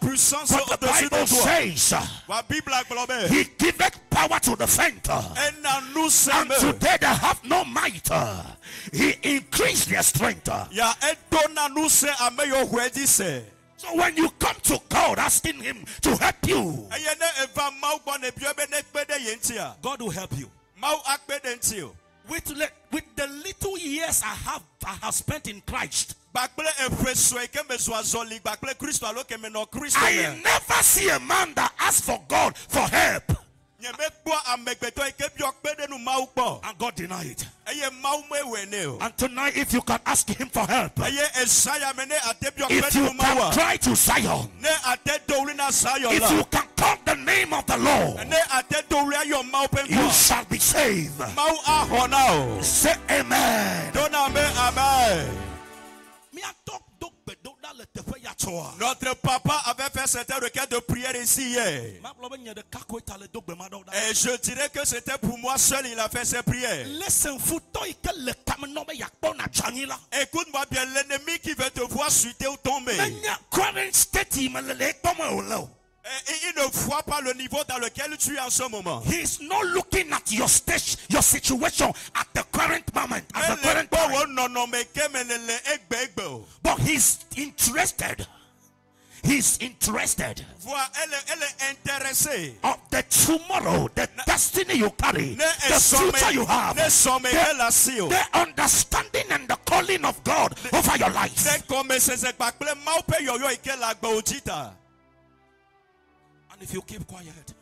But the Bible says, he giveth power to the faint, and today they have no might. He increased their strength. So when you come to God asking him to help you, God will help you. With the little years I have spent in Christ, I never see a man that asks for God for help and God deny it. And tonight, if you can ask him for help, if you can cry to Zion, if you can call the name of the Lord, you shall be saved. Say amen. Notre papa avait fait certains requêtes de prière ici hier. Et je dirais que c'était pour moi seul, il a fait ses prières. Écoute-moi bien, l'ennemi qui veut te voir chuter ou tomber, il ne voit pas le niveau dans lequel tu es en ce moment. He is not looking at your stage, your situation at the current moment, at the current time. But he's interested. He's interested of the tomorrow, the destiny you carry, the future you have, the understanding and the calling of God over your life. And if you keep quiet,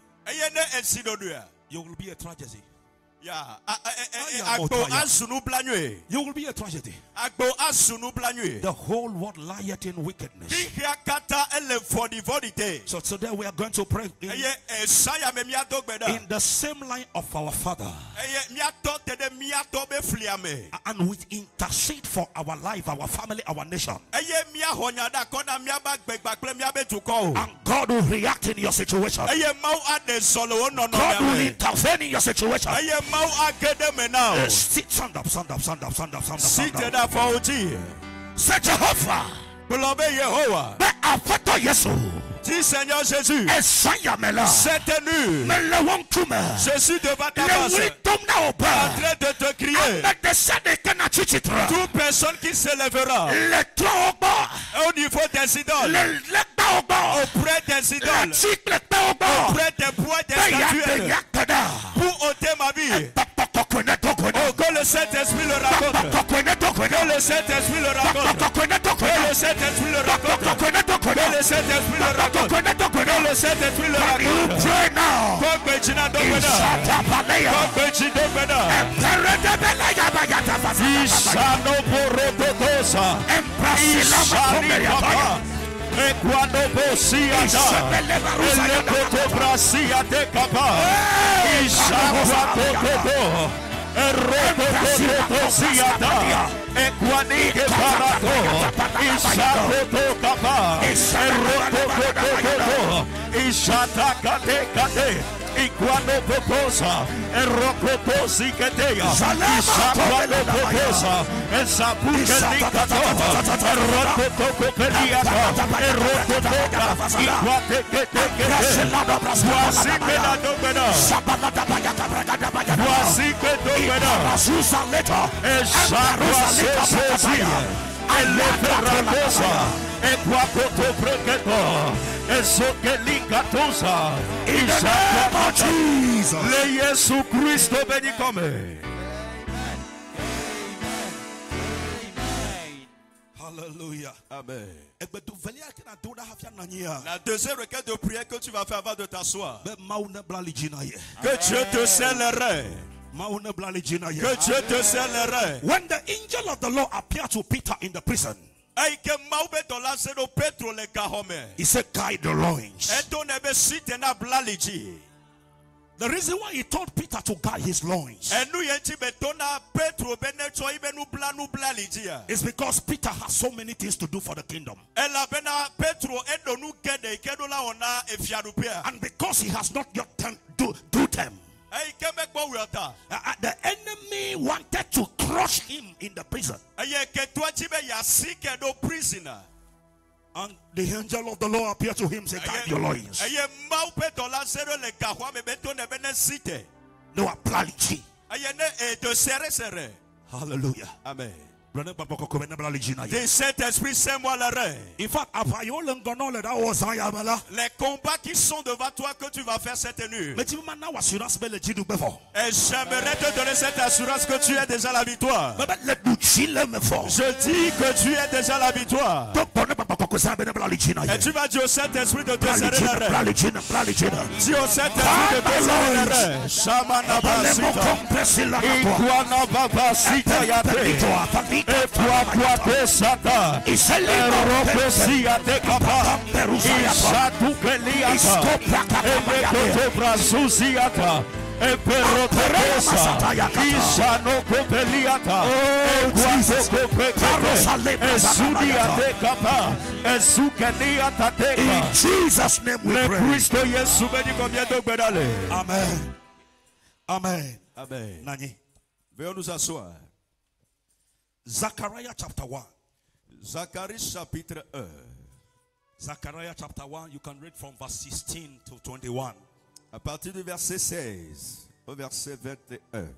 you will be a tragedy. You will be a tragedy. The whole world lieth in wickedness. So today we are going to pray in the same line of our Father, and we intercede for our life, our family, our nation. And God will react in your situation. God will intervene in your situation. Stand up. Say Jehovah. Dis Seigneur Jésus, cette nuit, Jésus devant ta face, en train de te crier. Toute personne qui s'élèvera au niveau des idoles, auprès des idoles, auprès des bois des statues, pour ôter ma vie. Oh, que le Saint-Esprit le raconte. Que le Saint-Esprit le raconte. Que le Saint-Esprit le raconte. Que le Saint-Esprit le raconte. Que le Saint-Esprit le raconte. Pray now. E quando possiata le cotobrasia de capa e rotosiata e quanike barato isato capa e rotototo isatacate e quando proposa e rocotosi che teia quando proposa e sapuche licato e rototoco peliato e rototoca e quate che te quasi che la domena quasi che domena e sapua sesia e le ferracosa e quacoto precheto e so che licatosa e sapua le Gesù Cristo benedicome. Hallelujah. Amen. La deuxième requête de prière que tu vas faire avant de t'asseoir, que Dieu te scellera. Que Dieu te scellera. When the angel of the Lord appeared to Peter in the prison, he said, guide the loins. The reason why he told Peter to guide his loins is because Peter has so many things to do for the kingdom. And because he has not yet do them, the enemy wanted to crush him in the prison. And the angel of the Lord appeared to him, said, guard your loins. No apology. Hallelujah. Amen. Des Saint-Esprit, c'est moi le rein. In fact, les combats qui sont devant toi que tu vas faire cette nuit. Et j'aimerais te donner cette assurance que tu es déjà la victoire. Je dis que tu es déjà la victoire. Et tu vas dire au Saint-Esprit de te serrer le rein. Dis au Saint-Esprit de te serrer le rein. Shamana basita. Iguana babasita yate. Et toi, quoi Satan, et Ropesia de Capa, Isatu Peliata, et Mekote Brasusiata, et Perotesa, Isano Copeliata, et Guaso Copete, et Sudia de Capa, et Sukeniata de Capa. In Jesus' name we pray. Amen. Amen. Amen. Nani. Veuillons nous asseoir. Zechariah chapter 1. Zacharie chapitre 1. Zechariah chapter 1, you can read from verse 16 to 21. À partir du verset 16 au verset 21.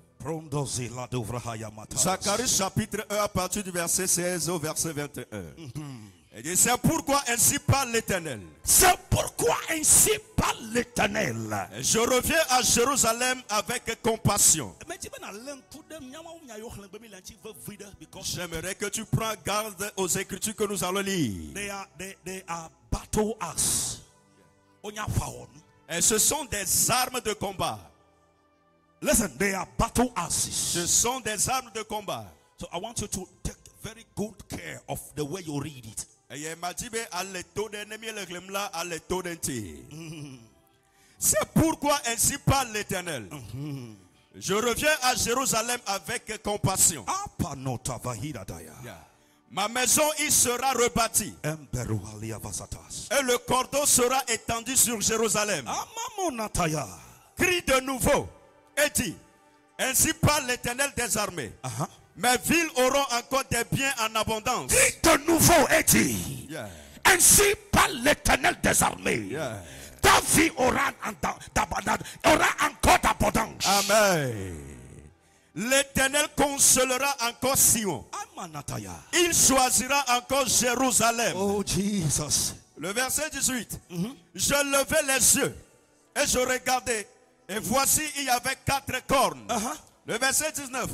Zacharie chapitre 1 à partir du verset 16 au verset 21. Et dit, c'est pourquoi ainsi parle l'Éternel. C'est pourquoi ainsi parle l'Éternel. Je reviens à Jérusalem avec compassion. J'aimerais que tu prends garde aux écritures que nous allons lire. They are battle axe. Et ce sont des armes de combat. Listen, they are battle axes. Ce sont des armes de combat. So I want you to take very good care of the way you read it. C'est pourquoi ainsi parle l'Éternel. Je reviens à Jérusalem avec compassion. Ma maison y sera rebâtie. Et le cordon sera étendu sur Jérusalem. Crie de nouveau et dit, ainsi parle l'Éternel des armées. Mes villes auront encore des biens en abondance. Crie de nouveau et dit, ainsi parle l'Éternel des armées. Ta vie aura encore d'abondance. Amen. L'Éternel consolera encore Sion. Il choisira encore Jérusalem. Oh Jesus. Le verset 18. Je levai les yeux et je regardais. Et voici, il y avait 4 cornes. Le verset 19.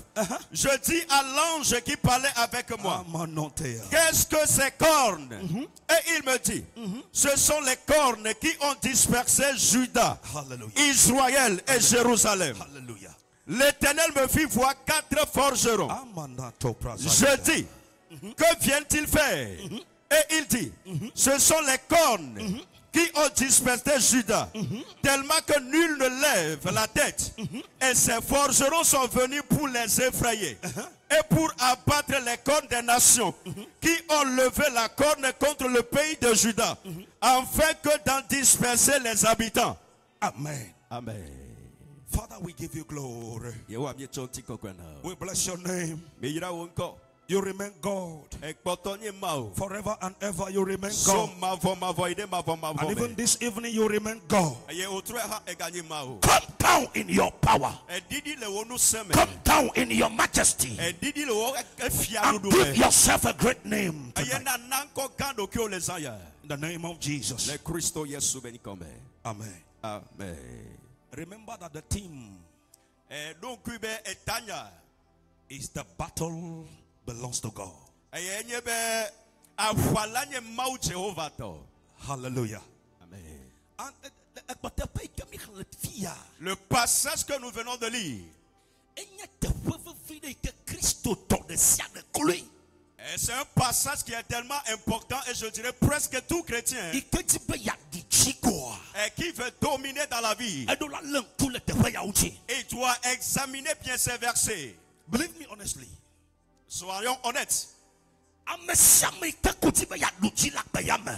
Je dis à l'ange qui parlait avec moi, qu'est-ce que ces cornes? Et il me dit, ce sont les cornes qui ont dispersé Juda, Israël et Jérusalem. L'Éternel me fit voir 4 forgerons. Je dis, que viennent-ils faire? Et il dit, ce sont les cornes qui ont dispersé Juda, tellement que nul ne lève la tête. Et ces forgerons sont venus pour les effrayer et pour abattre les cornes des nations qui ont levé la corne contre le pays de Juda, afin que d'en disperser les habitants. Amen. Amen. Father, we give you glory. We bless your name. You remain God. Forever and ever you remain God. And even this evening you remain God. Come down in your power. Come down in your majesty. And give yourself a great name tonight. In the name of Jesus. Amen. Amen. Remember that the theme is the battle belongs to God. Hallelujah. Amen. And le passage que nous venons de lire, c'est un passage qui est tellement important et je dirais presque tout chrétien et qui veut dominer dans la vie. Il doit examiner bien ces versets. Believe me honestly. Soyons honnêtes.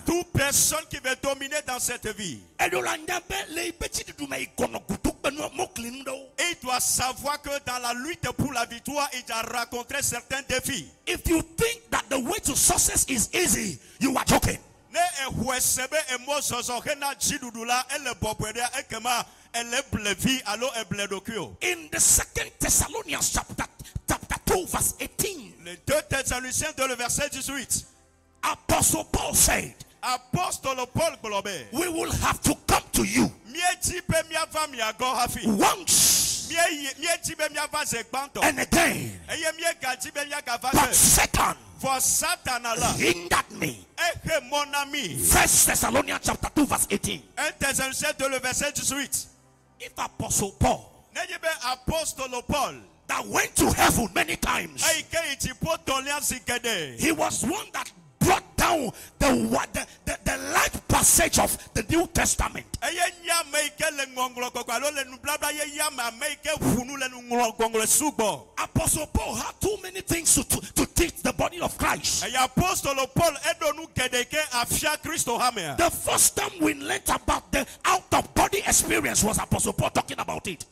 Toute personne qui veut dominer dans cette vie, il doit savoir que dans la lutte pour la victoire, il doit rencontrer certains défis. If you think that the way to success is easy, you are joking. In the 2 Thessalonians chapter 2 verse 18. Les 2 Thessaloniciens de le verset 18. Apostle Paul said, Apostole Paul Globé, we will have to come to you once and again. But Satan hindered me. 1 Thessalonians chapter 2 verse 18. 1 Thessaloniciens de le verset 18. If Apostle Paul Apostole Paul that went to heaven many times, he was one that brought down the light passage of the New Testament. Apostle Paul had too many things to teach the body of Christ. The first time we learned about the out-of-body experience was Apostle Paul talking about it.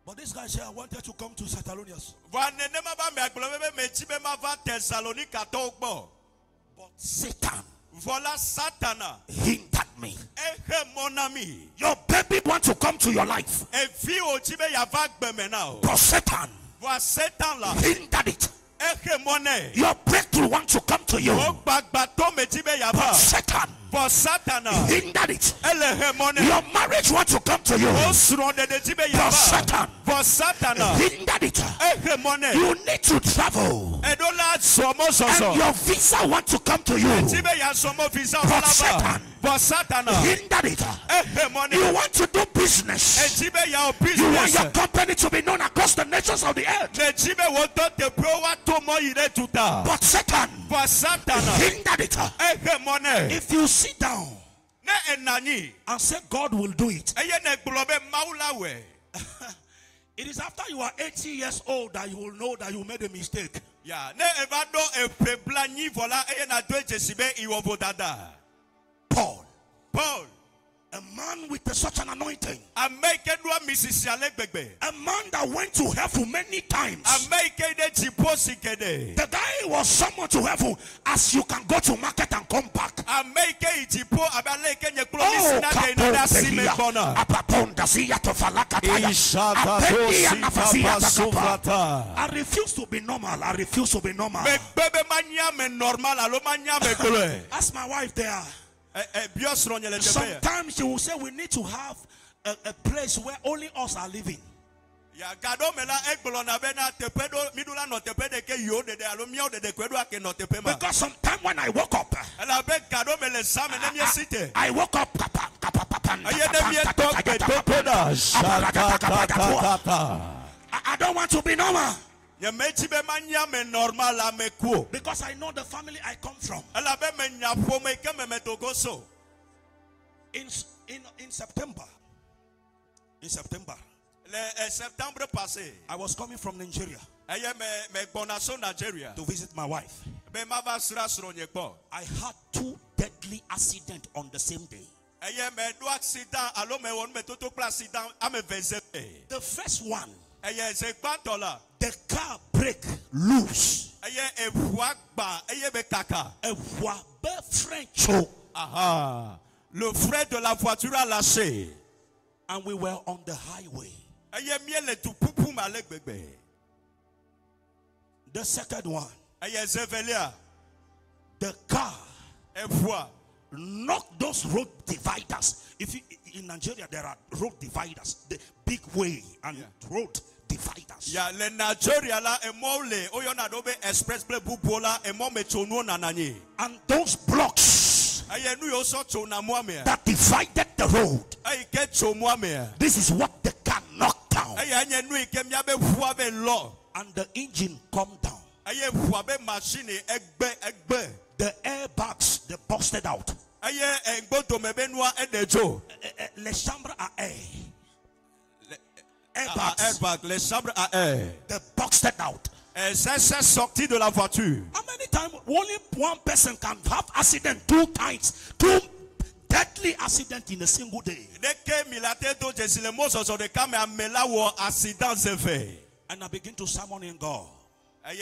But this guy said, I wanted to come to Thessalonians. But Satan hindered me. Your baby wants to come to your life. But Satan hindered it. Your breakthrough wants to come to you. But Satan hindered it. Your marriage wants to come to you. But Satan hindered it. You need to travel. And your visa wants to come to you. But Satan hindered it. You want to do business. You want your company to be known across the nations of the earth. But Satan hindered it. If you sit down and say God will do it, it is after you are 80 years old that you will know that you made a mistake. Paul, a man with such an anointing, a man that went to heaven many times. The guy was someone to heaven as you can go to market and come back. I refuse to be normal. Ask my wife there. Sometimes she will say we need to have a place where only us are living. Because sometimes when I woke up, I woke up. I don't want to be normal. Because I know the family I come from. In September, I was coming from Nigeria to visit my wife. I had 2 deadly accidents on the same day. The first one, the car brake loose. Le frein de la voiture a lâché. And we were on the highway. The second one, the car knocked those road dividers. If you, in Nigeria there are road dividers, the big way and road dividers. Yeah, le Nigeria la emole oyonadobe express ble bubola emome chono nananye. And those blocks that divided the road, this is what the car knocked down. And the engine come down. The airbags, they busted out. Les chambres à air. Airbags, les chambres à air. They busted out. C'est sorti de la voiture. How many times only one person can have accident 2 times? 2 deadly accidents in a single day. And I begin to summon in God. I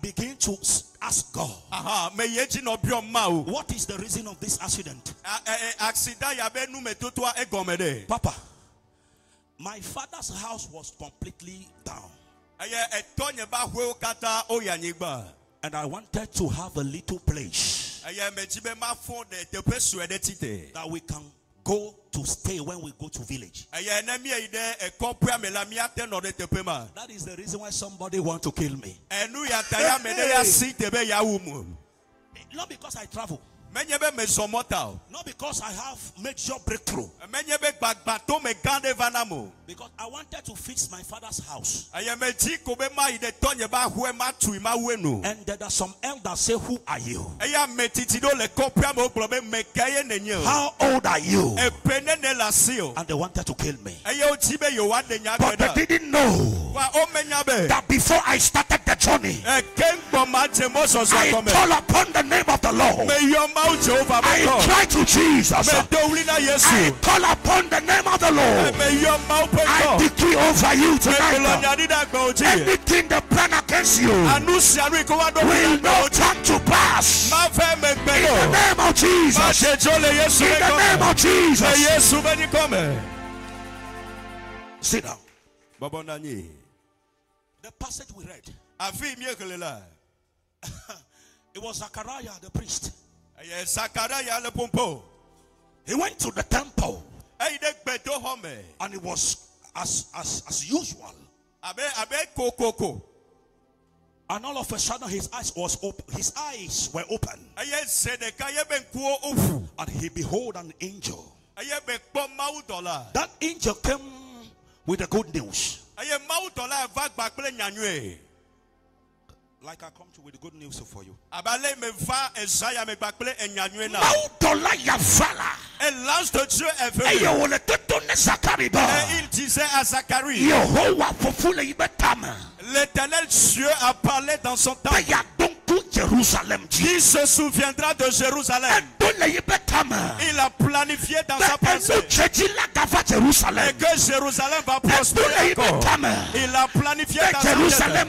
begin to ask God, what is the reason of this accident? Papa, my father's house was completely down. And I wanted to have a little place that we can go to stay when we go to village. That is the reason why somebody want to kill me. Not because I travel. Not because I have major breakthrough. Because I wanted to fix my father's house. And there are some elders say, who are you? How old are you? And they wanted to kill me. But they didn't know that before I started the journey, I call upon the name of the Lord. I cry to Jesus. I call upon the name of the Lord. I decree over you tonight. Anything the plan against you will not come to pass. In the name of Jesus. In the name of Jesus. Sit down. The passage we read. It was Zachariah the priest. He went to the temple. And it was as usual. And all of a sudden his eyes were open. And he behold an angel. That angel came with the good news. Like I come to with the good news for you. Et l'ange de Dieu est venu. Et il disait à Zacharie, l'Éternel Dieu a parlé dans son temps. Qui se souviendra de Jérusalem? Il a planifié dans sa pensée. Et que Jérusalem va prospérer encore. Il a planifié dans sa pensée.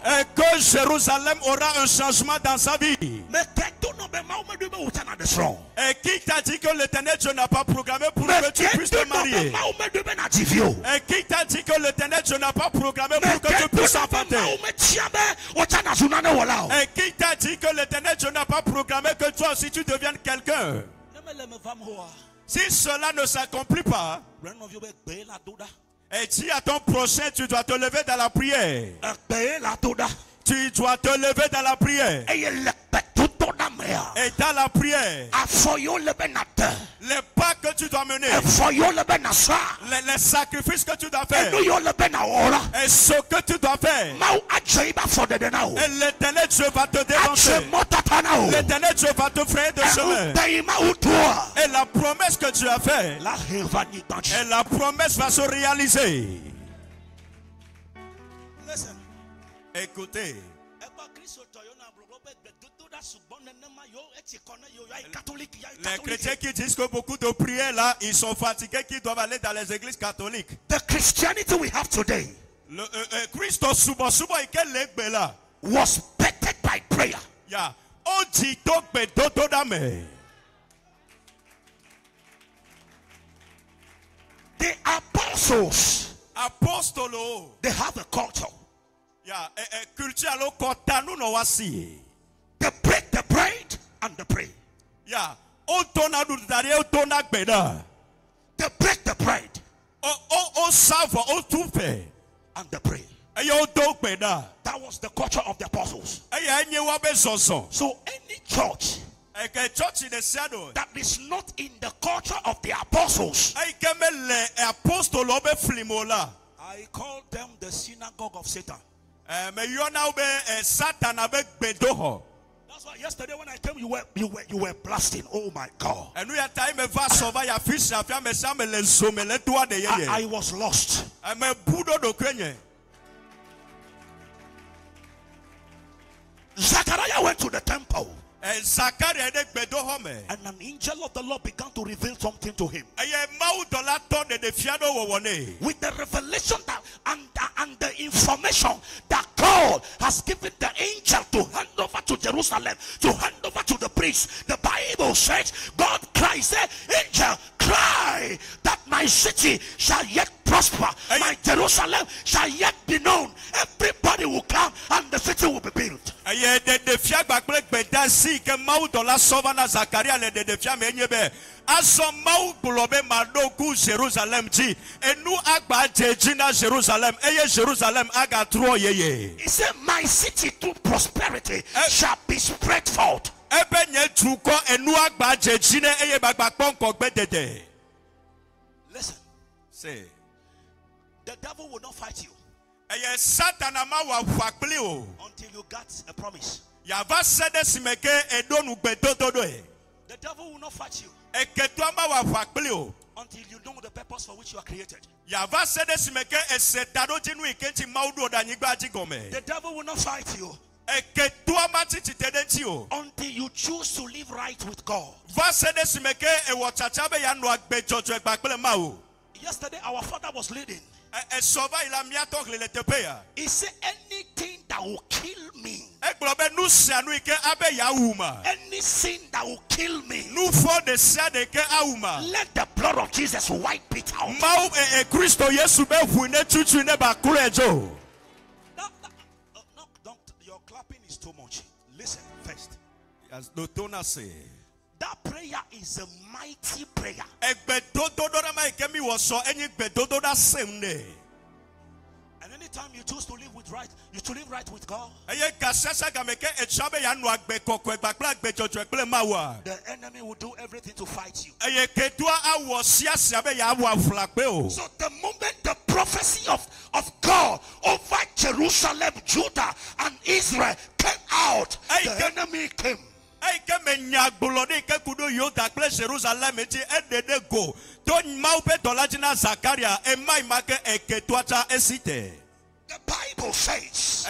Et que Jérusalem aura un changement dans sa vie. Et qui t'a dit que l'Éternel Dieu n'a pas programmé pour que tu puisses te marier? Et qui t'a dit que l'Éternel Dieu n'a pas programmé pour que tu puisses enfanter? Et qui t'a dit que l'Éternel Dieu n'a pas programmé que toi aussi tu deviennes quelqu'un? Si cela ne s'accomplit pas, et dis à ton prochain, tu dois te lever dans la prière. Tu dois te lever dans la prière. Et dans la prière, les pas que tu dois mener, les sacrifices que tu dois faire, et ce que tu dois faire, et l'Éternel Dieu va te dévancer. L'Éternel Dieu va te frayer de chemin. Et la promesse que tu as faite, et la promesse va se réaliser. Écoutez. Les chrétiens qui disent que beaucoup de prières là, ils sont fatigués, qu'ils doivent aller dans les églises catholiques. The Christianity we have today was bettered by prayer. The apostles, they have a culture. They break the bread and they pray. They break the bread and they pray. That was the culture of the apostles. So any church that is not in the culture of the apostles, I call them the synagogue of Satan. That's why yesterday when I came, you were blasting. Oh my God! I was lost. Zachariah went to the temple. And an angel of the Lord began to reveal something to him. With the revelation that, and the information that God has given the angel to hand over to Jerusalem, to hand over to the priest. The Bible says, God cries, angel, cry that my city shall yet prosper. My Jerusalem shall yet be known. Everybody will come and the city will be built. He said, my city through prosperity shall be spread forth. Listen. Say. The devil will not fight you until you got a promise. The devil will not fight you until you know the purpose for which you are created. The devil will not fight you until you choose to live right with God. Yesterday our father was leading. He said, anything that will kill me, any sin that will kill me, let the blood of Jesus wipe it out. Your clapping is too much. Listen first. That prayer is a mighty prayer. And anytime you choose to live with right, you to live right with God, the enemy will do everything to fight you. So the moment the prophecy of God over Jerusalem, Judah, and Israel came out, the enemy came. The Bible says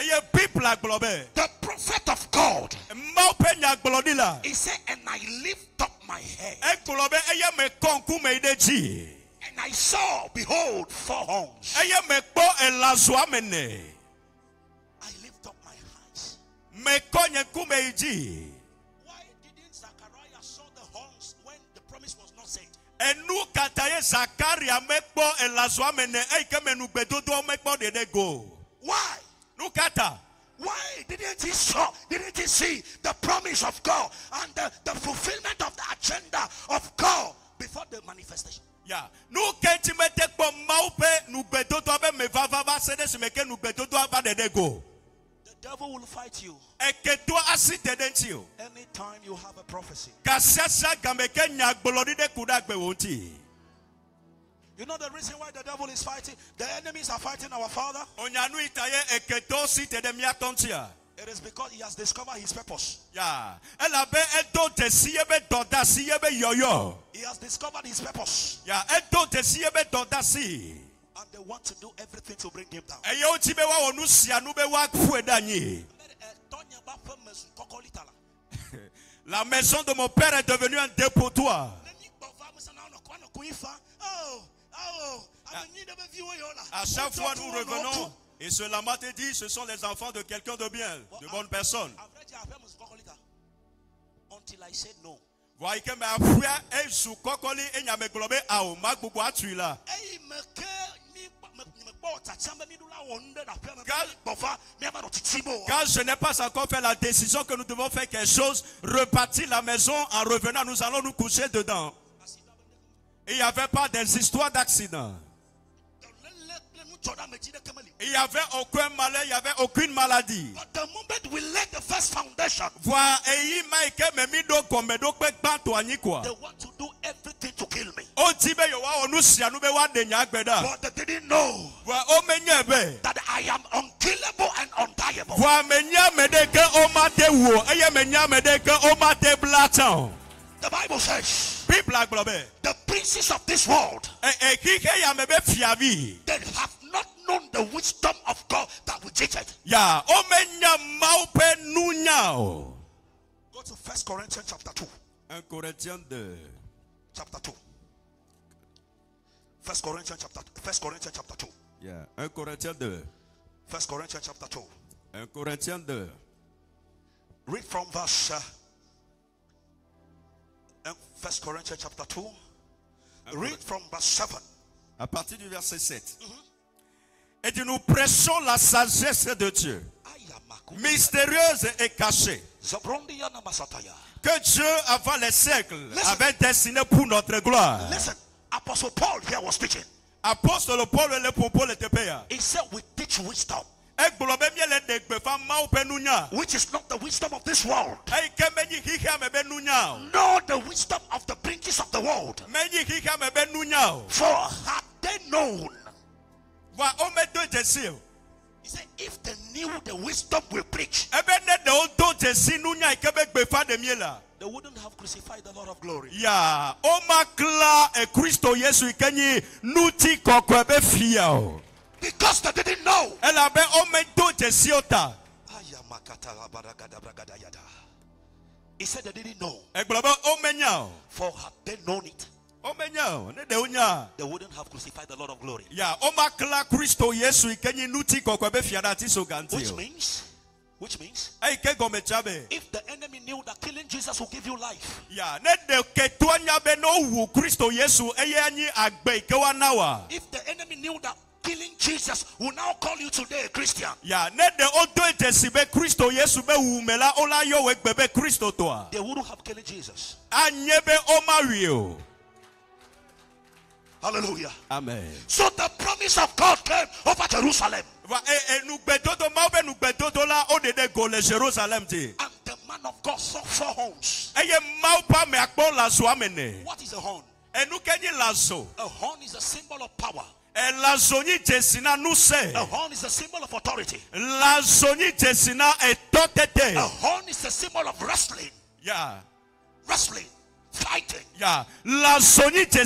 the prophet of God, he said, and I lift up my head and I saw, behold, 4 horns. I lift up my hands. Why didn't Zachariah saw the horns when the promise was not said? Why? Why didn't he see the promise of God and the fulfillment of the agenda of God before the manifestation? Yeah. The devil will fight you anytime you have a prophecy. You know the reason why the devil is fighting? The enemies are fighting our Father. It is because he has discovered his purpose. Yeah. He has discovered his purpose. Yeah. And they want to do everything to bring him down. La maison de mon père est devenue un dépotoir. À chaque fois nous revenons et ce lama te dit ce sont les enfants de quelqu'un de bien, de bonne personne. Until I said no. Voyez que ma foi est sous kokoli et nyame globe ao magbubu atuila. Quand je n'ai pas encore fait la décision que nous devons faire quelque chose, repartir la maison en revenant, nous allons nous coucher dedans. Et il n'y avait pas des histoires d'accidents. Il n'y avait aucun malheur, il n'y avait aucune maladie. But the moment we laid the first foundation, they want to do everything to kill me. But they didn't know that I am unkillable and undiable. The Bible says the princes of this world, they have not known the wisdom of God that we teach it. Yeah. Go to 1 Corinthians chapter 2. 1 Corinthiens 2. Chapter 2. 1 Corinthians chapter 2. Yeah. 1 Corinthiens 2. 1 Corinthians chapter 2. 1 Corinthiens 2. Read from verse 1 Corinthians chapter 2. Read from verse 7. À partir du verset 7. Et dit, nous prêchons la sagesse de Dieu, mystérieuse et cachée, que Dieu avant les siècles avait destiné pour notre gloire. Listen, Apostle Paul here was speaking. Apostole Paul le pompo le tepea. He said we teach wisdom, which is not the wisdom of this world, nor the wisdom of the princes of the world. For had they known, he said, if they knew the wisdom we preach, they wouldn't have crucified the Lord of glory. Yeah, omakla e Kristo Yesu ikenyi nuti kokwe fia. Because they didn't know. Elabe omento jesiota. He said they didn't know. Eglobe omenya. For had they known it, omenya ne de unya, they wouldn't have crucified the Lord of glory. Yeah, omakla Kristo Yesu ikenyi nuti kokwe fia dati so ganti. Which means, if the enemy knew that killing Jesus will give you life, yeah, if the enemy knew that killing Jesus will now call you today a Christian, yeah, they wouldn't have killed Jesus. Hallelujah. Amen. So the promise of God came over Jerusalem. And the man of God saw 4 horns. What is a horn? A horn is a symbol of power. A horn is a symbol of authority. A horn is a symbol of wrestling. Yeah. Wrestling. Fighting. Yeah. If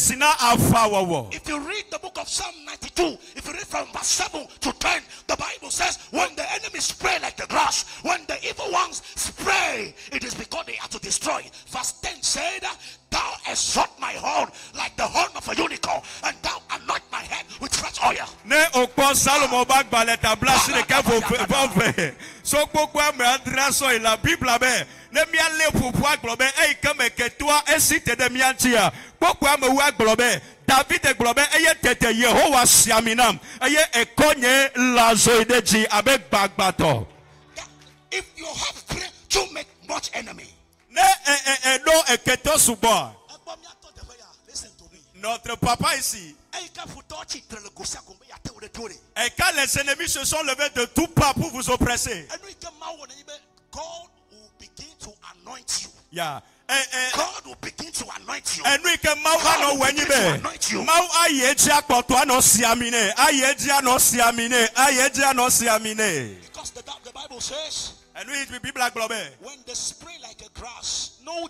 you read the book of Psalm 92, if you read from verse 7 to 10, the Bible says, when the enemy spray like the grass, when the evil ones spray, it is because they are to destroy. Verse 10 said, thou exalt my horn like the horn of a unicorn, and thou anoint my head with fresh oil. David globe eye tete Yehowa siaminam eye ekonye lazoideji abek bagbato. If you have prayed to make much enemy, Ne no eketo subo. Listen to me. Notre papa ici. Et quand les ennemis se sont levés de tout part pour vous oppresser, God will begin to anoint you. yeah. God will begin to anoint you. And we can anoint you. Mau ayeja kotwa no siamine. Ayeja no siamine. Ayeja no siamine. Because the Bible says, and we be people like globe. When they spray like a grass, no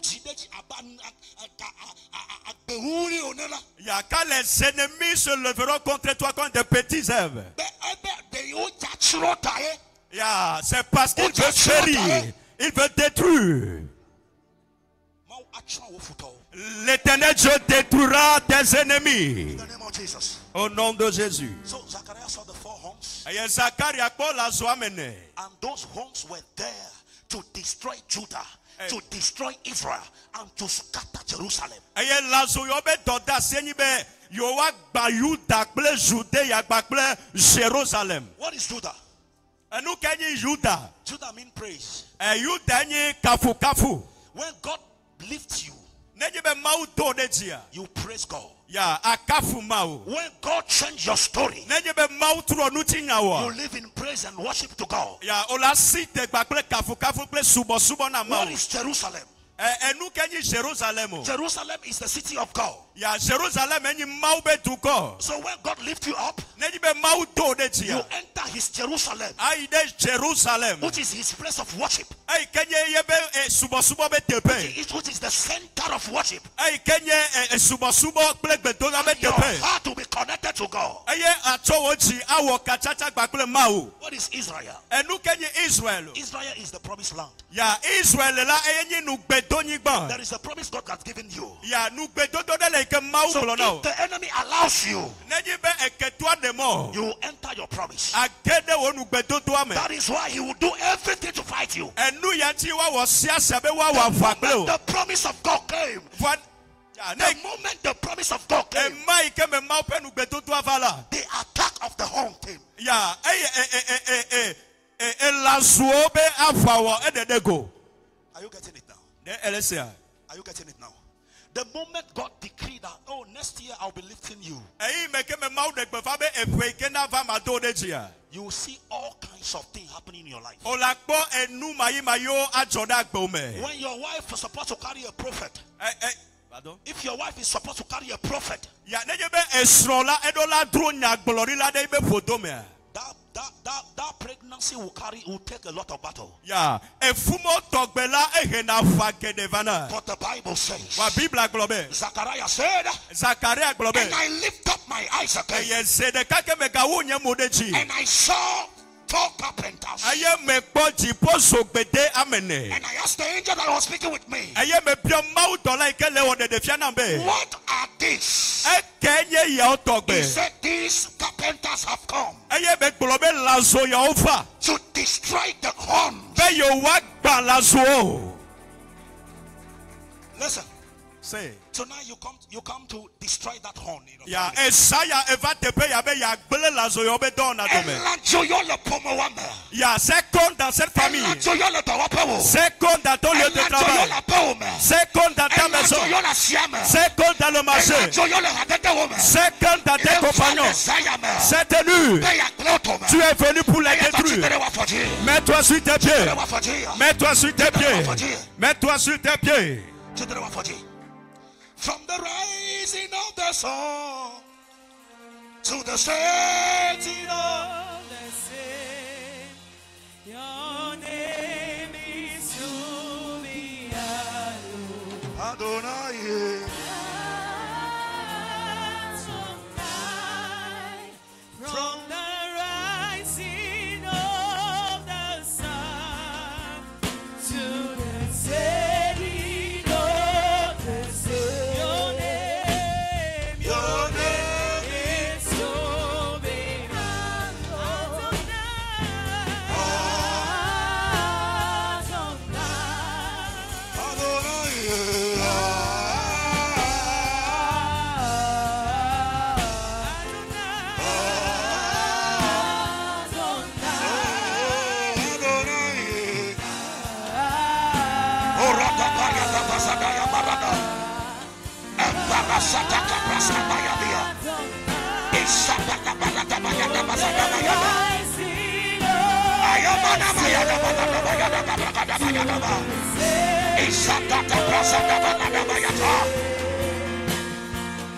yeah, quand les ennemis se leveront contre toi comme des petits herbes. Yeah, c'est parce qu'il veut chérir. Il veut détruire. L'Éternel Dieu détruira tes ennemis. Au nom de Jésus. So Zachariah saw the 4 horns. And those horns were there to destroy Judah, to destroy Israel, and to scatter Jerusalem. What is Judah? Judah means praise. When God lifts you, you praise God. When God changes your story, you live in praise and worship to God. What is Jerusalem? Jerusalem is the city of God. So when God lifts you up, you enter his Jerusalem, which is his place of worship, which is the center of worship. And your heart will be connected to God. What is Israel? Israel is the promised land. There is a promise God has given you. So if the enemy allows you, you will enter your promise. That is why he will do everything to fight you. The promise of God came. The moment the promise of God came, the attack of the horn came. Are you getting it now? Are you getting it now? The moment God decreed that, oh, next year I'll be lifting you, you will see all kinds of things happening in your life. When your wife is supposed to carry a prophet, if your wife is supposed to carry a prophet, that pregnancy will take a lot of battle. But the Bible says, Zachariah said, and I lift up my eyes again, and I saw 4 carpenters. And I asked the angel that was speaking with me, what are these? He said, these carpenters have come to destroy the horns. Listen. Say. Tonight you come to destroy that horn. Seconda cette famille. Seconda ton lieu de travail. Seconda ta maison. Seconda le marché. Seconda tes compagnons. Cette nuit, tu es venu pour les détruire. Mets-toi sur tes pieds. Mets-toi sur tes pieds. Mets-toi sur tes pieds. From the rising of the sun to the setting of the sun, your name is to be hallowed. Adonai. From the rising of the sun to the setting of the sun.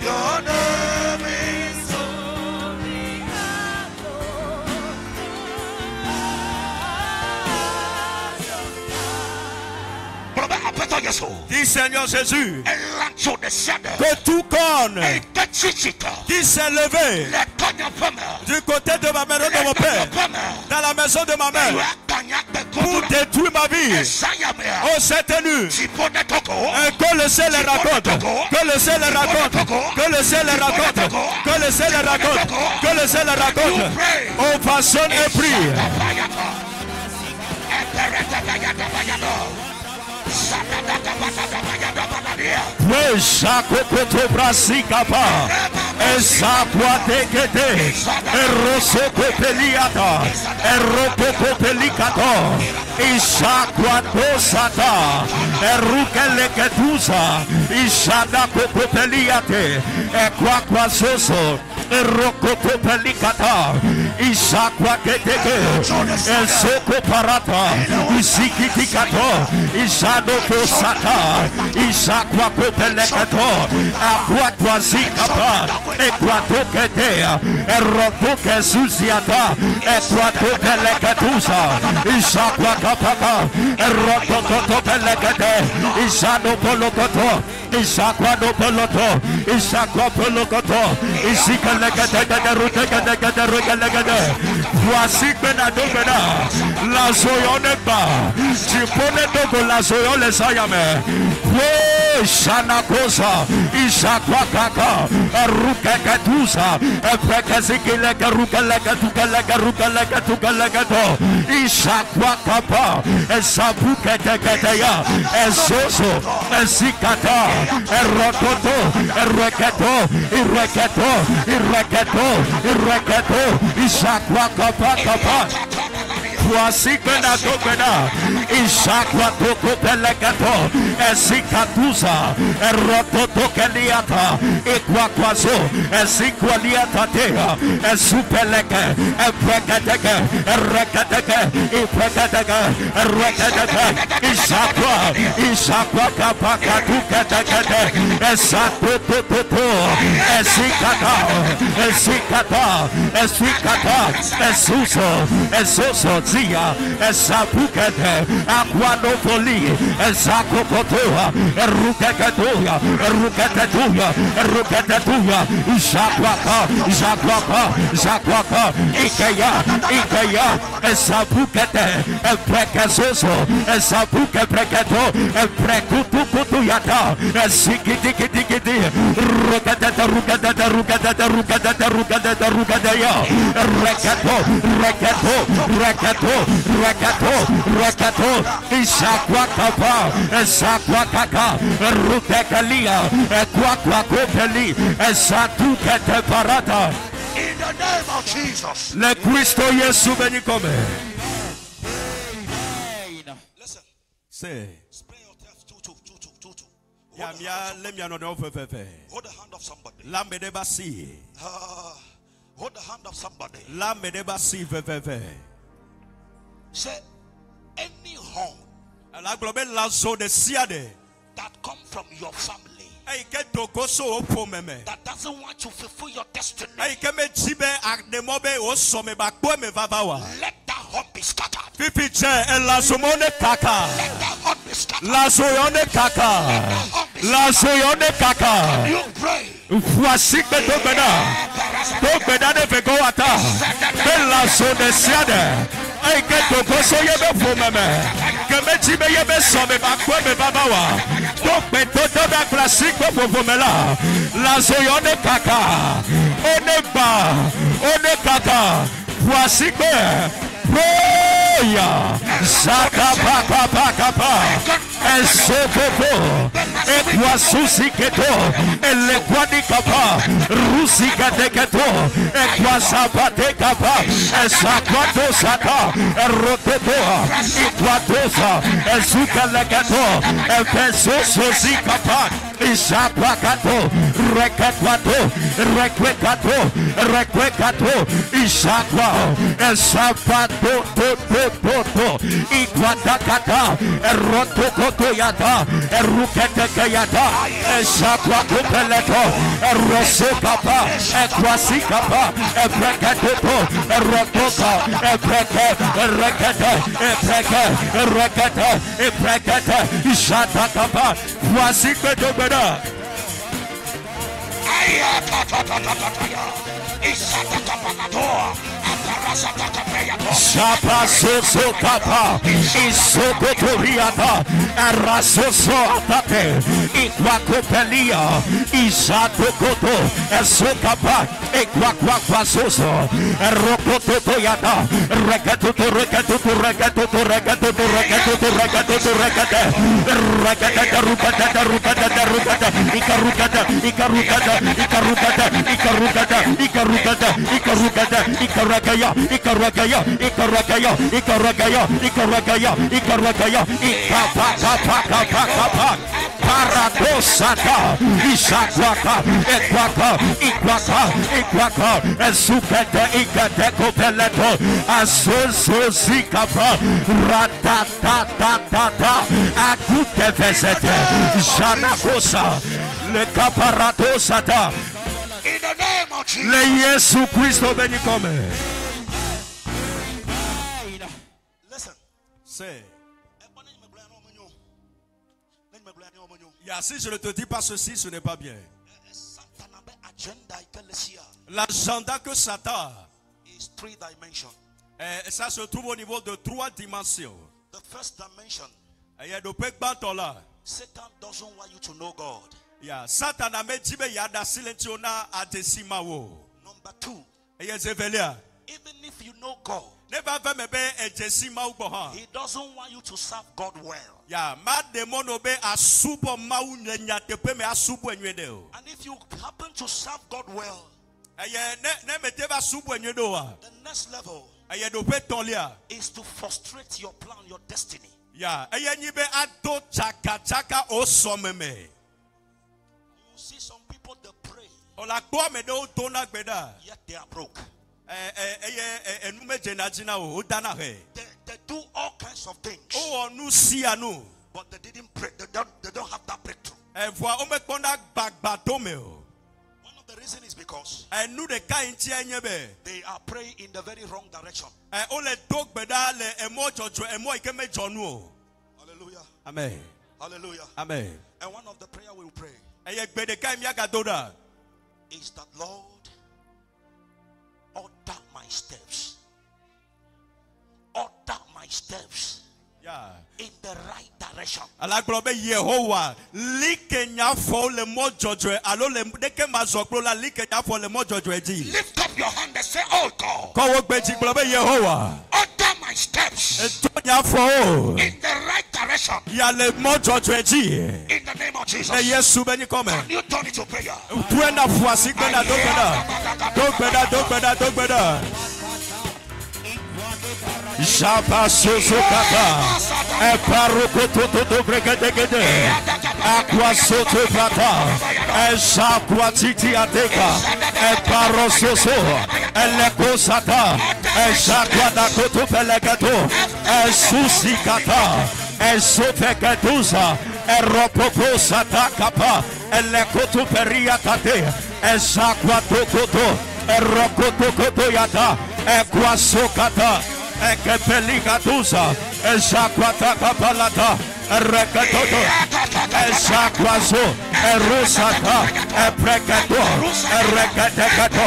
Your name is holy. Dis Seigneur Jésus que tout corne qui s'est levé du côté de ma mère et de mon père, dans la maison de ma mère, pour détruire ma vie, oh cette nuit, que le ciel les raconte, que le ciel les raconte, que le ciel les raconte, que le ciel les raconte, que le ciel les raconte. On façonne et prie. Chacopoto brasikapa, esapuatekete, erosokopeliata, eropopelikato, ishakwatosata, erukeleketusa, ishadakopeliate, ekwakwasoso, erokotopelikata, ishakwaketeke, esokoparata, isikitikato, ishadokosata, ishakwakopelekato, akwatwazikapa, ekwatoketea, erotokesuziata, ekwatopelekatusa, ishakwakapaka, erotokotopelekete, ishadopolokoto, Ishakwapolokoto, Ishakwapolokoto, Isika Voici Benado Bena, la Zoyoneba, Chipone Dogo la Zoyon les Ayame, Shanakosa, Ishakwakaka, Rukakatusa, Prekazikileka Rukalekatukalekatukalekatukalekato, Ishakwakapa, Esabuketekataya, Ezoso, Ezikata, Erokoto, Ereketo, Ireketo, Ireketo, Ireketo, Ishakwakapa. Voici que la dobena, Ishakwa toko pelekato, Esikatusa, Erototo keliata, Equakwazo, Esikwaliata tea, Esupeleke, Eprekateke, Erekateke, Eprekateke, Erekateke, Ishakwa kapakatu katakate, Esatototo, Esikata, Esikata, Esikata, Esuso, Esoso, Zia, Esapukete, Aquanopoli, Esakopotoa, Erukekatoya, Erukekatoya, Erukekatoya, Jaquaka, Jaquaka, Jaquaka, Ikea, Ikea, Esapukete, Eprekasoso, Esapuke Preketo, Eprekutukutuyata, Esikidikidikidi, Rukadata, Rukadata, Rukadata, Rukadata, Rukadata, Rukadaya, Rekato, Rekato, Rekato, Rekato, Rekato, Isakwakapa, Isakwakaka, Rukekalia, Equaquakopeli, Esatukete Parata. In the name of Jesus. Le Cristo Yesu benikome. Listen. Say. Spray your teeth. Tutu. Hold the hand of somebody. Lambedebasi. Hold the hand of somebody. Lambedebasi veve. Say any horn La globe la zone de siade that come from your family that doesn't want to fulfill your destiny. Let that horn be scattered. Let that horn be scattered. You pray. Voici que Tobena ne fait quoi attends. La zone de siade. Ay que toko so yebe fomeme. Que me tibe yebe somme ba kwa me babawa. Donc me toto da classique pour fomela. La zoyone kaka. One kaka. Voici que Proya. Saka pa. Esokopo. Ekwa susiketo. Elekwani kapa. Rusikateketo. Ekwa sapate kapa. Esakwato saka. Erototoa. Ikwatosa. Esukalekato. Efeso sosikapa. Isapakato. Rekwekato. Isakwa. Esapato. Ikwatakata. Erotokoto yata. Eruketeke yata. Esakwato peleto. Erosokapa. Ekwasikapa. Eprekatoto. Erotoka. Eprekete. Ishatakapa. Voici que tu verras. Shapa soso kapa, isokotoriata, arasoso atate, ikwakopelia, isatokoto, esokapa, ikwakwasoso, erokototoyata, rekatutu, Ikaragaya, Paradosaka, Ishakwaka, Ikwaka, Esukete, Ikateko Peleto, Azozikapa, Ratatata, Akute Vesete, Janakosa, Le Caparatosata. In the name of Jesus. Le Yesu Christo benikome. Listen. Say. Si je ne te dis pas ceci, ce n'est pas bien. L'agenda que Satan is 3 dimensions. Ça se trouve au niveau de 3 dimensions. The first dimension, Satan doesn't want you to know God. Satan a Number 2, even if you know God, he doesn't want you to serve God well. And if you happen to serve God well, the next level is to frustrate your plan, your destiny. You see some people, they pray, yet they are broke. They do all kinds of things, but they didn't pray. They don't have that breakthrough. One of the reasons is because they are praying in the very wrong direction. Hallelujah. Amen. Hallelujah. Amen. And one of the prayer we will pray is that, Lord, order my steps. Order my steps in the right direction. Lift up your hand and say, oh God, order my steps in the right direction. In the name of Jesus. Can you turn it to prayer? Japa Sosokata, e Parukoto Bregade, Aqua Soto Prata, e Shaqua Titi Ateka, e Parososo, e Lecosata, e Shaqua Nakoto Pelegato, e Susikata, e Sofekatusa, e Ropoposata Kapa, e Lekoto Periatate, e Shaqua Tokoto, e Rokoto Kotoyata, e Quasokata. Eke peligatusa, esakwata kapalata, rekatoto, esakwazo, erusata, epreketo, erekatekato,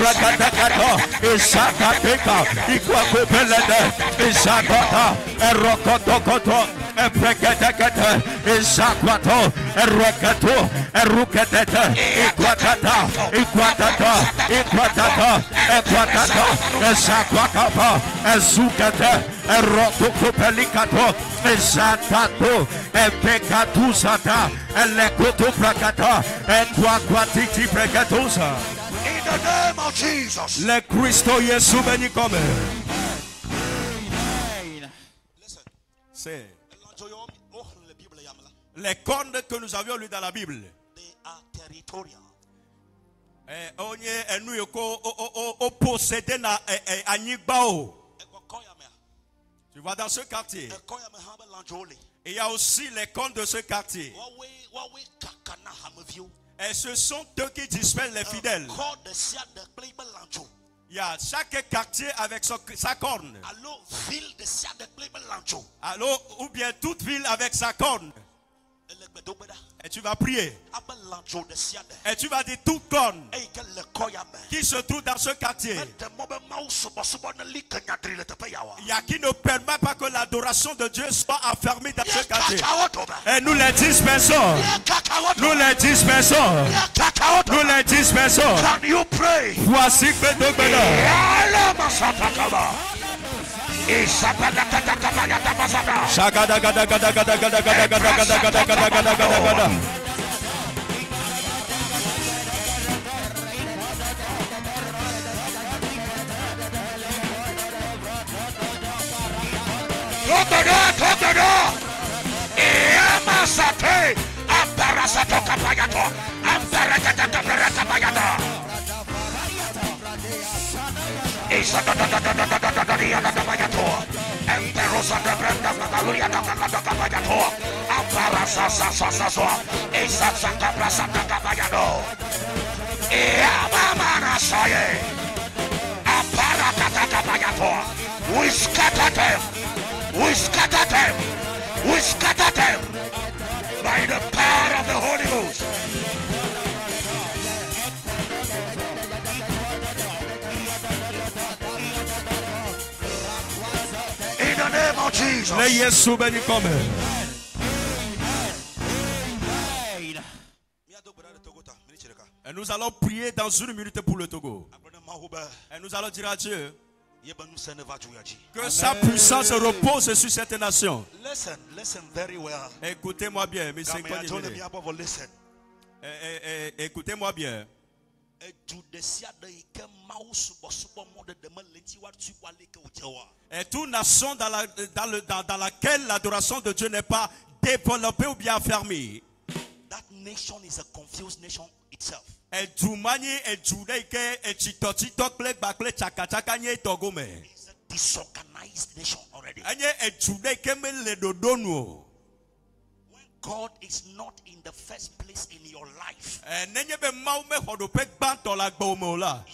rekatekato, isakateka, ikwakupelede, isakata, erokotokoto, epreketekete, isakwato, ereketo, eruketete, ikwatata, ekwatata, esakwakapa, ezukete, erotokopelikato, esatato, epekatusata, elekoto prakata, ekwakwatiti prekatusa. In the name of Jesus. Le Christo Yesu benikome. Listen. C'est les cornes que nous avions lues dans la Bible. They are territorial. Tu vois, dans ce quartier, il y a aussi les cornes de ce quartier. Et ce sont eux qui dispersent les fidèles. Il y a chaque quartier avec sa corne. Alors, ou bien toute ville avec sa corne. Et tu vas prier. Et tu vas dire toute corne qui se trouve dans ce quartier. Il y a qui ne permet pas que l'adoration de Dieu soit affermie dans ce quartier. Et nous les dispersons. Nous les dispersons. Nous les dispersons. Voici que nous We scatter them. We scatter them. We scatter them by the power of the Holy Ghost. Jesus. Et nous allons prier dans une minute pour le Togo. Et nous allons dire à Dieu que sa puissance repose sur cette nation. Listen very well. Écoutez-moi bien, mais c'est quoi? Écoutez-moi bien. Et toute nation dans laquelle l'adoration de Dieu n'est pas développée ou bien affermie. That nation is a confused nation itself. It's a disorganized nation already. When God is not in the first place in your life,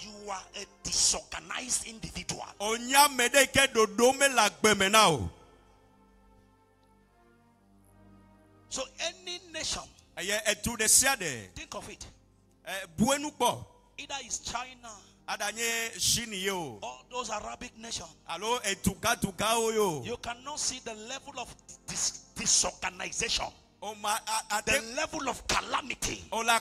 you are a disorganized individual. So any nation, think of it. Either it's China or those Arabic nations. You cannot see the level of disorganization, the level of calamity, the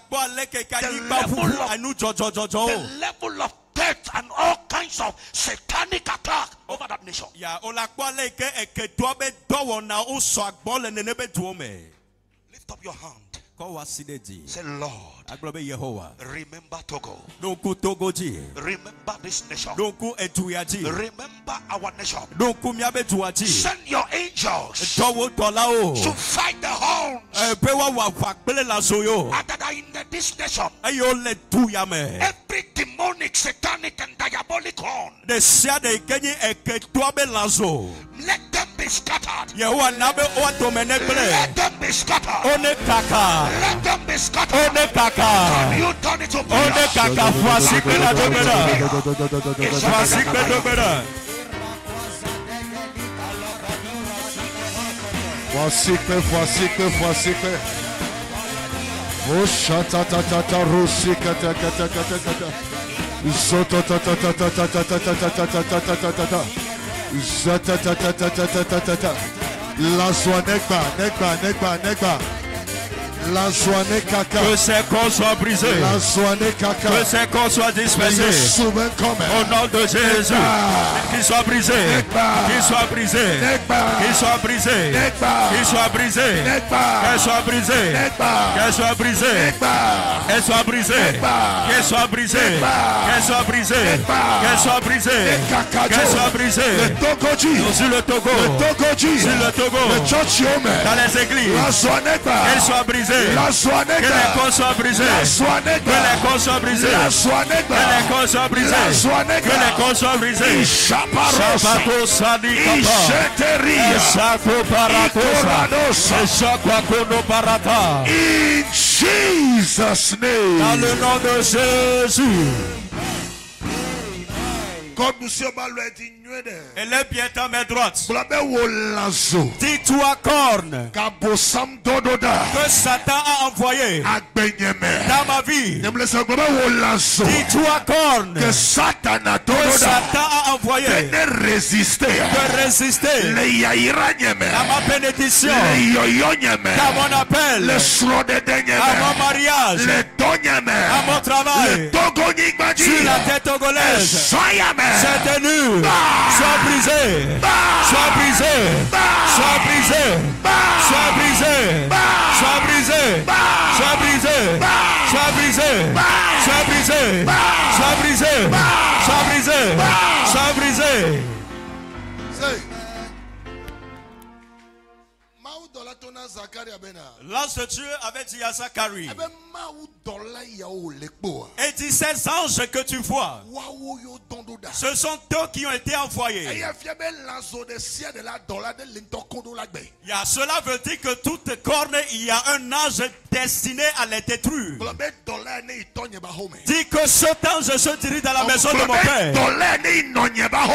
level of death and all kinds of satanic attack over that nation. Lift up your hand. Say, Lord, remember Togo. Remember this nation. Remember our nation. Send your angels to fight the horns that are in this nation. Every demonic, satanic, and diabolic horn, let them be scattered. Let them be scattered. Let them be scattered. Can you turn it to prayer? Que ces corps soient brisés. Que ces corps soient dispersés. Au nom de Jésus. Qu'ils soient brisés. Qu'ils soient brisés. Qu'ils soient brisés. Qu'ils soient brisés. Qu'elles soient brisées. Qu'elles soient brisées. Qu'elles soient brisées. Qu'elles soient brisées. Qu'elles soient brisées. Qu'elles soient brisées. Qu'elles soient brisées. Sur le Togo. Sur le Togo. Dans les églises. Qu'elles soient brisées. Que les corps soient brisés. Que les corps soient brisés. Que les corps soient brisés. Que les corps soient brisés. Shapato Sadikapa. Sako Paratosa. Shakwakono Parata. In Jesus' name. Dans le nom de Jésus. Et les pieds à mes droites. Dis-toi corne que Satan a envoyé dans ma vie. Dis-toi corne que Satan a envoyé de résister à ma bénédiction, à mon appel, à mon mariage, à mon travail, sur la tête togolaise. C'est tenu. Sois brisé. Sois brisé. Sois brisé. Sois brisé. Sois brisé. Sois brisé. Sois brisé. Sois brisé. Sois brisé. Sois brisé. Sois brisé. L'ange de Dieu avait dit à Zacharie, et dit, ces anges que tu vois, ce sont eux qui ont été envoyés. Cela veut dire que toute corne, il y a un ange destiné à les détruire. Dis que cet ange se dirige dans la maison de mon père.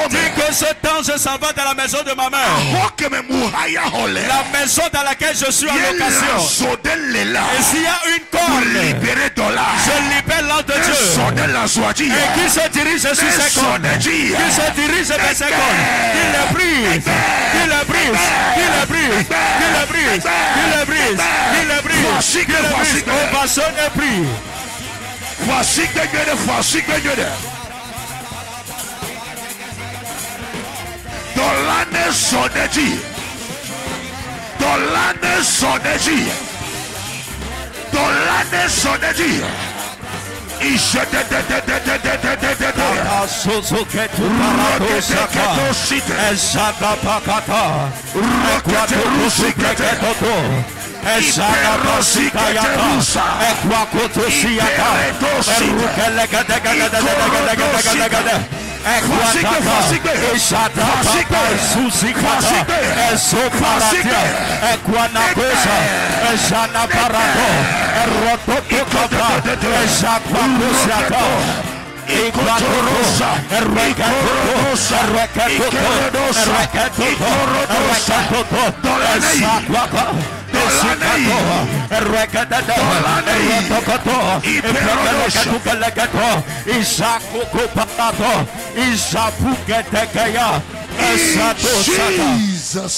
Dis que cet ange s'en va dans la maison de ma mère. La maison dans laquelle je suis en location. Et s'il y a une corne, je libère l'ange de Dieu. Et qui se dirige sur ces cornes, qui se dirige vers ces cornes, qui les brise, qui les brise, qui les brise, qui les brise, qui les brise, qui les brise, qui les brise. Ovation et prie. Voici que Dieu. Dolane soneji. Dolane soneji. Dolane soneji.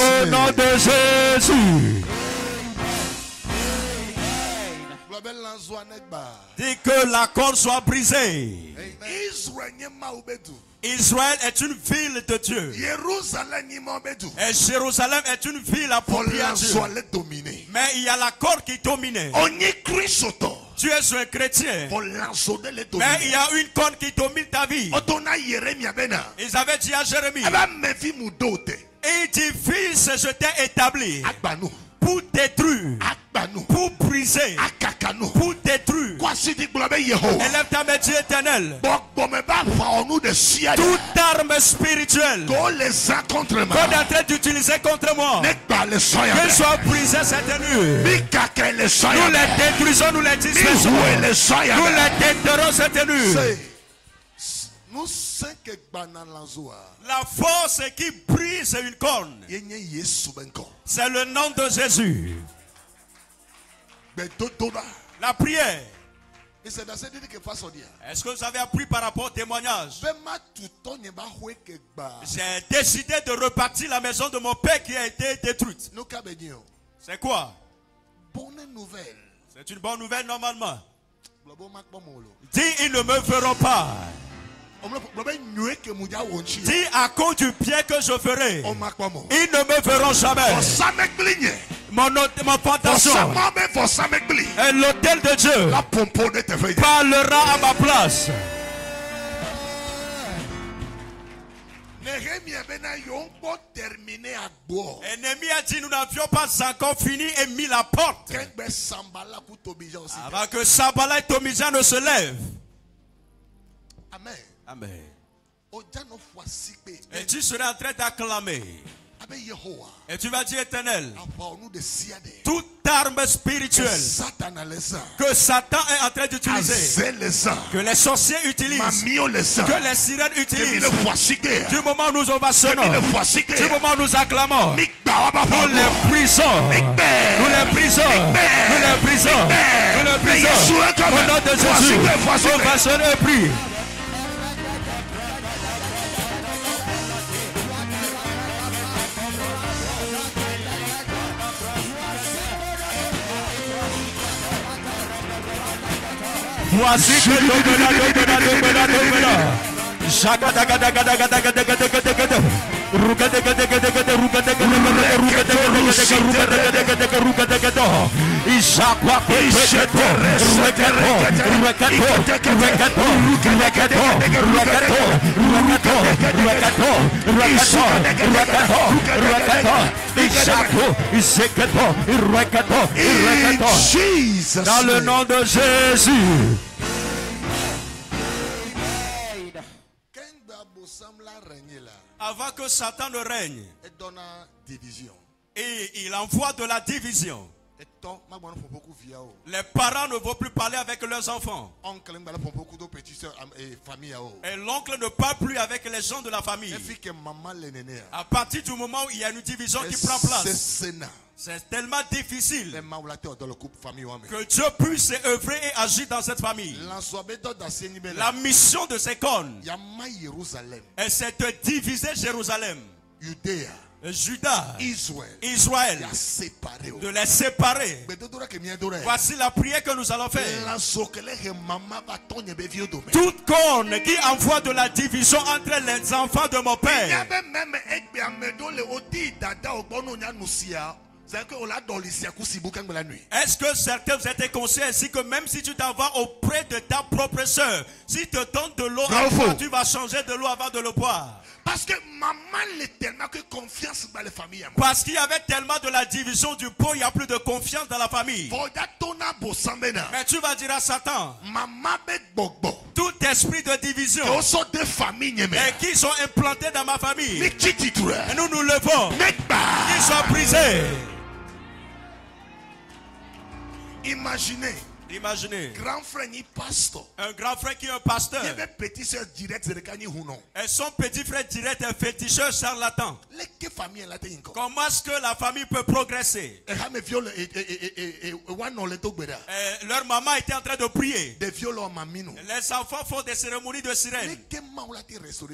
Au nom de Jésus. Dis que la corde soit brisée. Israël est une ville de Dieu. Et Jérusalem est une ville appropriée à Dieu. Mais il y a la corde qui domine. Tu es un chrétien. Mais il y a une corde qui domine ta vie. Ils avaient dit à Jérémie. Et il dit, fils, je t'ai établi pour détruire, pour briser, pour détruire. Élève ta main, Dieu éternel. Toute arme spirituelle qu'on est en train d'utiliser contre moi, qu'elle soit brisée cette nuit. Nous les détruisons, nous les dispersons. Nous les déterrons cette nuit. La force qui brise une corne, c'est le nom de Jésus. La prière. Est-ce que vous avez appris par rapport au témoignage? J'ai décidé de repartir la maison de mon père qui a été détruite. C'est quoi? C'est une bonne nouvelle normalement. Dis, ils ne me verront pas. Dis, à cause du bien que je ferai, ils ne me verront jamais. Mon plantation et l'autel de Dieu parlera à ma place. Ennemi a dit, nous n'avions pas encore fini et mis la porte avant que Sambala et Tobija ne se lèvent. Amen. Amen. Et tu seras en train d'acclamer. Et tu vas dire, Éternel, toute arme spirituelle que Satan est en train d'utiliser, que les sorciers utilisent, que les sirènes utilisent, du moment où nous ovationnons, du moment où nous acclamons, nous les brisons, nous les brisons, nous les brisons, nous les brisons. Au nom de Jésus, ovationnez et prie. Voici que dans le nom de Jésus. Avant que Satan ne règne, et il envoie de la division. Les parents ne vont plus parler avec leurs enfants. Et l'oncle ne parle plus avec les gens de la famille. À partir du moment où il y a une division qui prend place, C'est tellement difficile que Dieu puisse œuvrer et agir dans cette famille. La mission de ces cornes, c'est de diviser Jérusalem, Juda, Israël, de les séparer. Voici la prière que nous allons faire. Toute corne qui envoie de la division entre les enfants de mon père, est-ce que certains vous êtes conscients ainsi que même si tu t'en vas auprès de ta propre soeur, si tu te donnes de l'eau à boire, tu vas changer de l'eau avant de le boire? Parce que maman est tellement que confiance dans les familles. Parce qu'il y avait tellement de la division du pot, il n'y a plus de confiance dans la famille. Mais tu vas dire à Satan, tout esprit de division et qui sont implantés dans ma famille, et nous nous levons, ils sont brisés. Imaginez. Grand frère pasteur. Un grand frère qui est un pasteur. Et son petit frère direct est féticheur charlatan. Comment est-ce que la famille peut progresser? Leur maman était en train de prier. Les enfants font des cérémonies de sirène.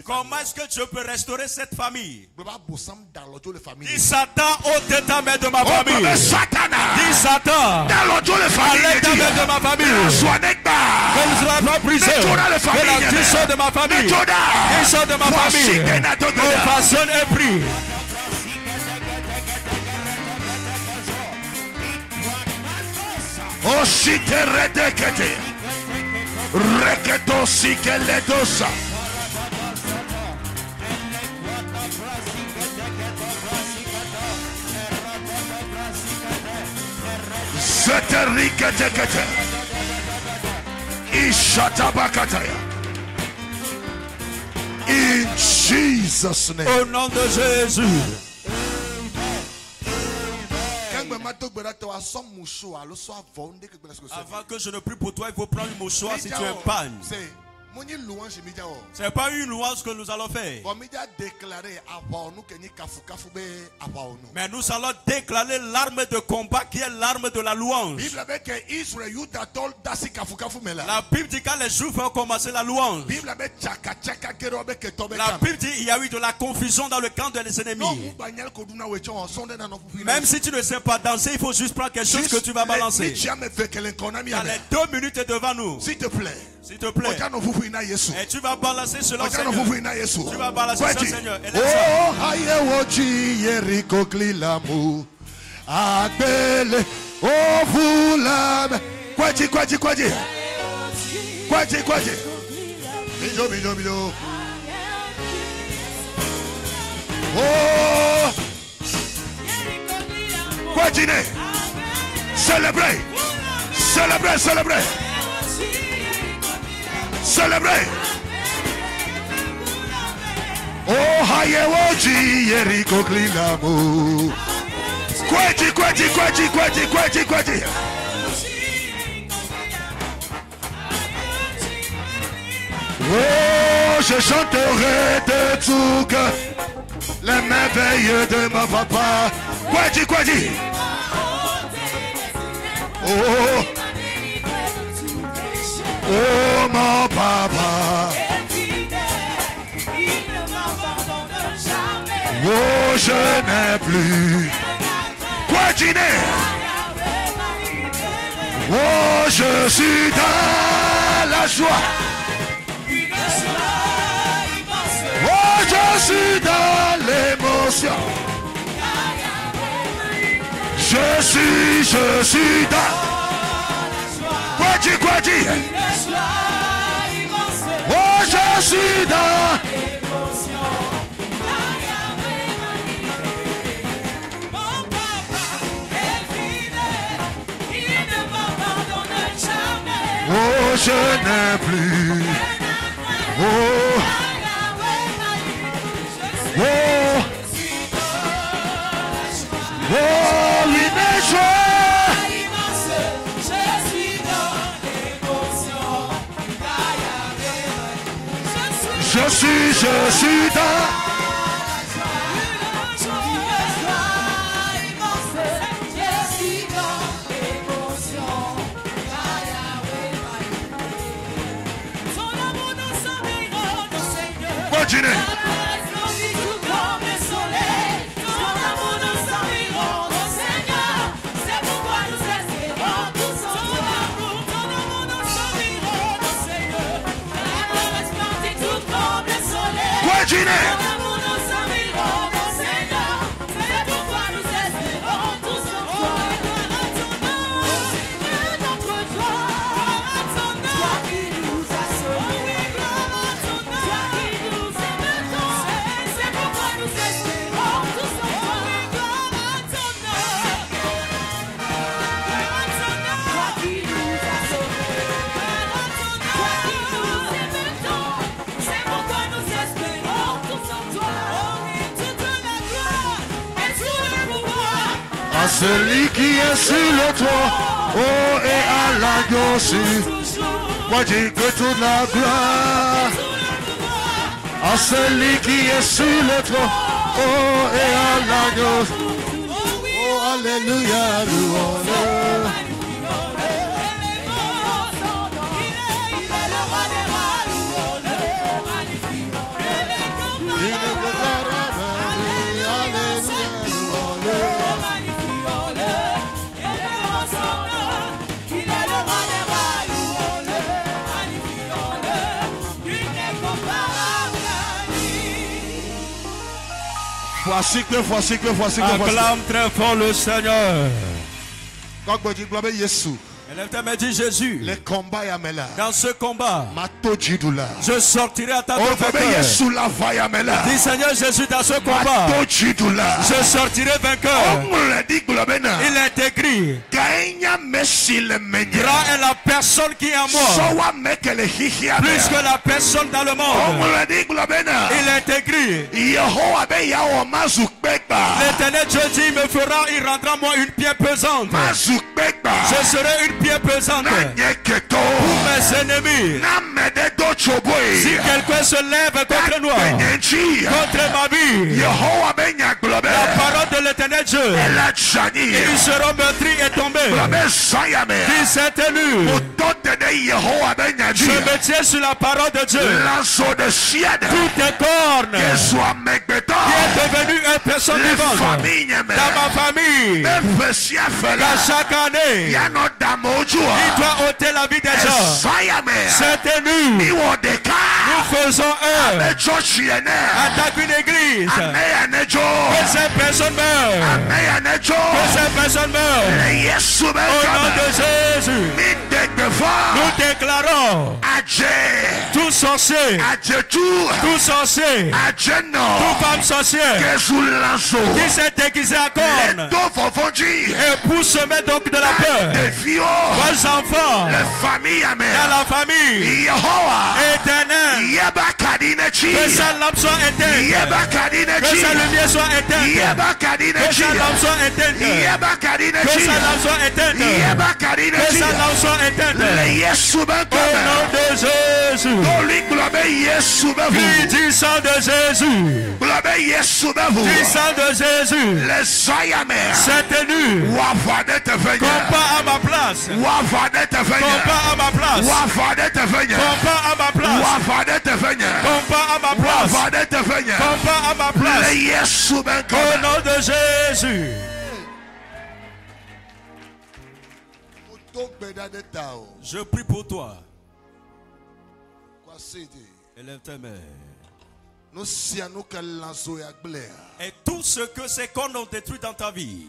Comment est-ce que tu peux restaurer cette famille? Dis Satan, ôte ta main de ma famille. Dis Satan, enlève ta main de ma famille. Que ne sera pas brisé. Que la division de ma famille. Division de ma famille. Façonne et prie. Oh, si te redekete. Reketo si que le dosa. In Jesus' name. Au nom de Jésus. Avant que je ne prie pour toi, il faut prendre une mouchoir si tu es panne. C'est pas une louange que nous allons faire. Mais nous allons déclarer l'arme de combat qui est l'arme de la louange. La Bible dit quand les Juifs ont commencé la louange, la Bible dit il y a eu de la confusion dans le camp des ennemis. Même si tu ne sais pas danser, il faut juste prendre quelque chose que tu vas balancer. Il y a les 2 minutes devant nous. S'il te plaît. S'il te plaît. Et tu vas balancer sur le Seigneur. Tu vas balancer sur le Seigneur. Oh, hayewoji yeriko klilamu. Abele. Oh, vulame. Kwaji. Bijo. Oh. Kwajine. Célébrez. Oh, hayewoji yeriko klilamu. Kwaji. Oh, je chanterai de tout cœur les merveilles de ma papa. Kwaji. Oh, mon papa. Oh, je n'ai plus quoi dîner. Oh, je suis dans la joie. Oh, je suis dans l'émotion. Je suis dans. Quoi dit? Oh, je suis dans. Oh, je n'ai plus. Oh, il est joie. Je suis dans. celui qui est sur le trône, oh et à l'agneau aussi. Moi dis que toute la gloire à celui qui est sur le trône, oh et à l'agneau. Oh alléluia, louange. Voici que. Acclame très fort le Seigneur. Elle m'a dit Jésus, dans ce combat, je sortirai à ta vainqueur. Dis Seigneur Jésus, dans ce combat, je sortirai vainqueur. Il est écrit, grand est la personne qui est en moi, plus que la personne dans le monde. Il est écrit, l'Éternel Dieu dit, me fera, il rendra moi une pierre pesante. Je serai une pierre pesante pour mes ennemis. Si quelqu'un se lève contre nous, contre ma vie, la parole de l'Éternel Dieu, ils seront meurtris et tombés. Qui s'est élu, je me tiens sur la parole de Dieu. Toutes les cornes qui est devenu une personne vivante dans ma famille, à chaque année, il doit ôter la vie des gens. C'est élu. Nous faisons attaque une église. Que ces personnes meurent. Que ces personnes meurent. Au nom de Jésus, nous déclarons tout sorcier, tout sorcier, toute femme sorcière qui s'est déguisée à corne et pour semer donc de la peur vos enfants dans la famille éternelle, que sa lampe soit éteinte, que sa lumière soit éteinte, que sa lampe soit éteinte, que sa lampe soit éteinte, que sa lampe soit éteinte, au nom de Jésus. Dis sang de Jésus, dis sang de Jésus, c'est élu. Combat à ma place, combat à ma place, combat à ma place, combat à ma place, combat à ma place, au nom de Jésus. Je prie pour toi. Élève tes mains. Et tout ce que ces cornes ont détruit dans ta vie,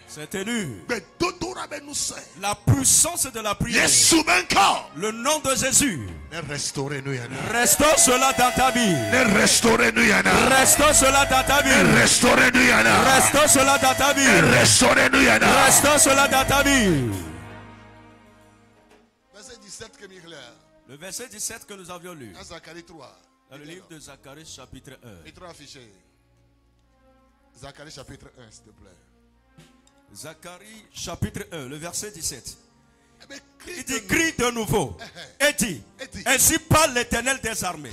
c'est élu. La puissance de la prière, le nom de Jésus, restaure cela dans ta vie. Restaure cela dans ta vie. Restaure cela dans ta vie. Restaure cela dans ta vie. Le verset 17 que nous avions lu dans le livre de Zacharie chapitre 1. Zacharie chapitre 1, s'il te plaît. Zacharie chapitre 1, le verset 17. Il dit, crie de nouveau et dit, ainsi parle l'Éternel des armées.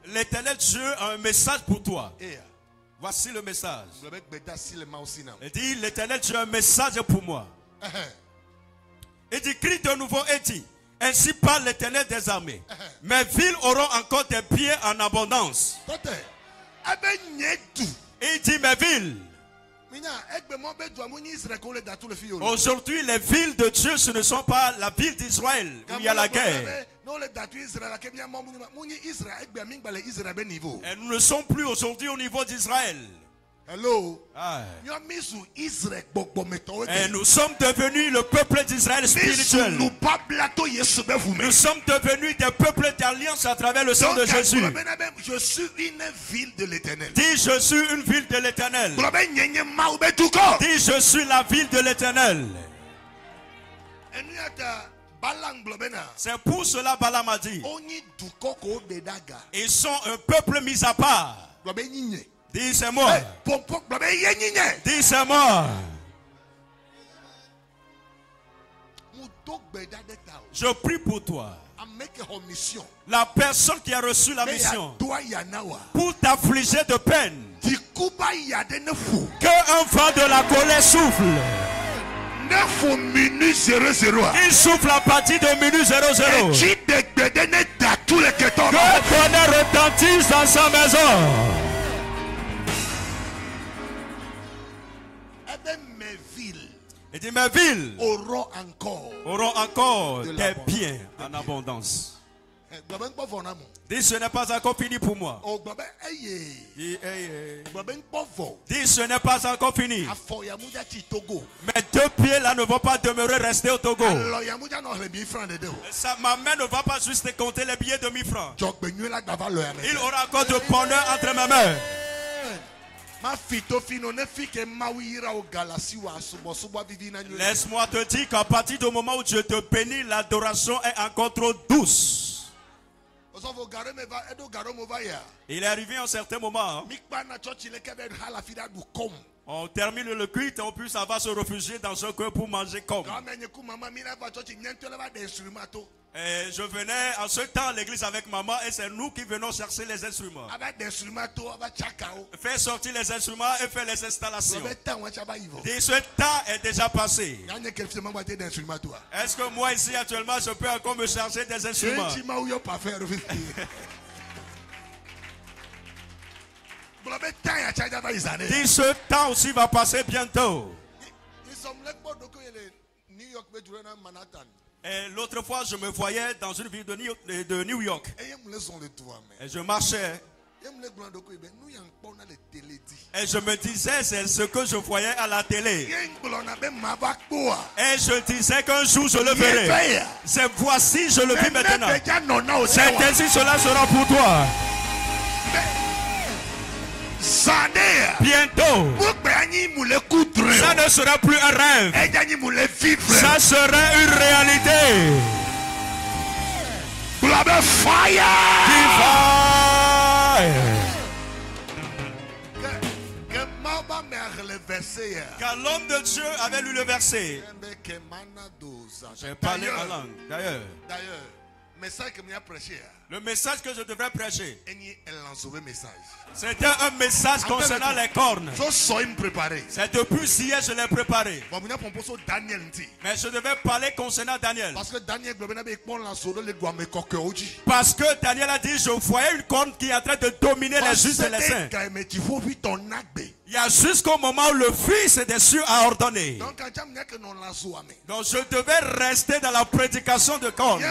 L'Éternel Dieu a un message pour toi. Voici le message. Il dit, l'Éternel Dieu a un message pour moi. Il dit, crie de nouveau et dit, ainsi parle l'Éternel des armées. Mes villes auront encore des pieds en abondance. Il dit, mes villes. Aujourd'hui, les villes de Dieu, ce ne sont pas la ville d'Israël où il y a la guerre. Et nous ne sommes plus aujourd'hui au niveau d'Israël. Hello. Et nous sommes devenus le peuple d'Israël spirituel. Nous sommes devenus des peuples d'alliance à travers le sang de Jésus. Je suis une ville de l'Éternel. Dis, je suis une ville de l'Éternel. Dis, je suis la ville de l'Éternel. C'est pour cela Balaam a dit, ils sont un peuple mis à part. Dis c'est moi. Dis c'est moi. Je prie pour toi. La personne qui a reçu la mission pour t'affliger de peine, qu'un vent de la colère souffle. 9 minutes 00. Il souffle à partir de minute 00. Que tonnerre retentisse dans sa maison. Et dit mes villes auront encore des biens en abondance. Dis ce n'est pas encore fini pour moi. Dis ce n'est pas encore fini. Mes 2 pieds là ne vont pas demeurer rester au Togo. Ma main ne va pas juste compter les billets de 1000 francs. Il aura encore de bonheur entre mes mains. Laisse-moi te dire qu'à partir du moment où je te bénis, l'adoration est encore trop douce. Il est arrivé un certain moment. On termine le culte, en plus ça va se réfugier dans un coin pour manger comme. Et je venais en ce temps à l'église avec maman et c'est nous qui venons chercher les instruments. Faire sortir les instruments et faire les installations. Et ce temps est déjà passé. Est-ce que moi ici actuellement je peux encore me charger des instruments? Dis ce temps aussi va passer bientôt. Et l'autre fois, je me voyais dans une ville de New York. Et je marchais. Et je me disais, c'est ce que je voyais à la télé. Et je disais qu'un jour je le verrai. C'est voici, je le vis maintenant. C'est ainsi, cela sera pour toi. Bientôt, ça ne sera plus un rêve. Ça sera une réalité. Car l'homme de Dieu avait lu le verset. J'ai parlé en langue. D'ailleurs, le message que je devrais prêcher, c'était un message concernant les cornes. C'est depuis hier je l'ai préparé. Mais je devais parler concernant Daniel. Parce que Daniel a dit, je voyais une corne qui est en train de dominer les justes et les saints. Il y a jusqu'au moment où le Fils des cieux a ordonné. Donc je devais rester dans la prédication de cornes.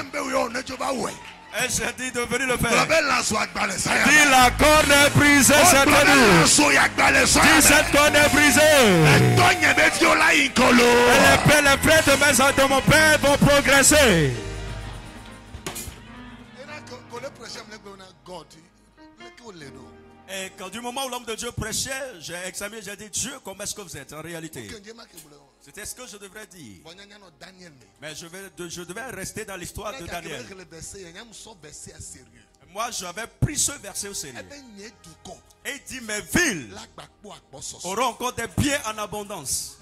Et j'ai dit de venir le faire. Dis la corne est brisée, c'est nous. Dis cette corne est brisée. Et les frères de mon père vont progresser. Et quand du moment où l'homme de Dieu prêchait, j'ai examiné, j'ai dit, Dieu, comment est-ce que vous êtes en réalité? C'était ce que je devrais dire. Mais je devais rester dans l'histoire de Daniel. Moi, j'avais pris ce verset au sérieux. Et il dit, mes villes auront encore des biens en abondance.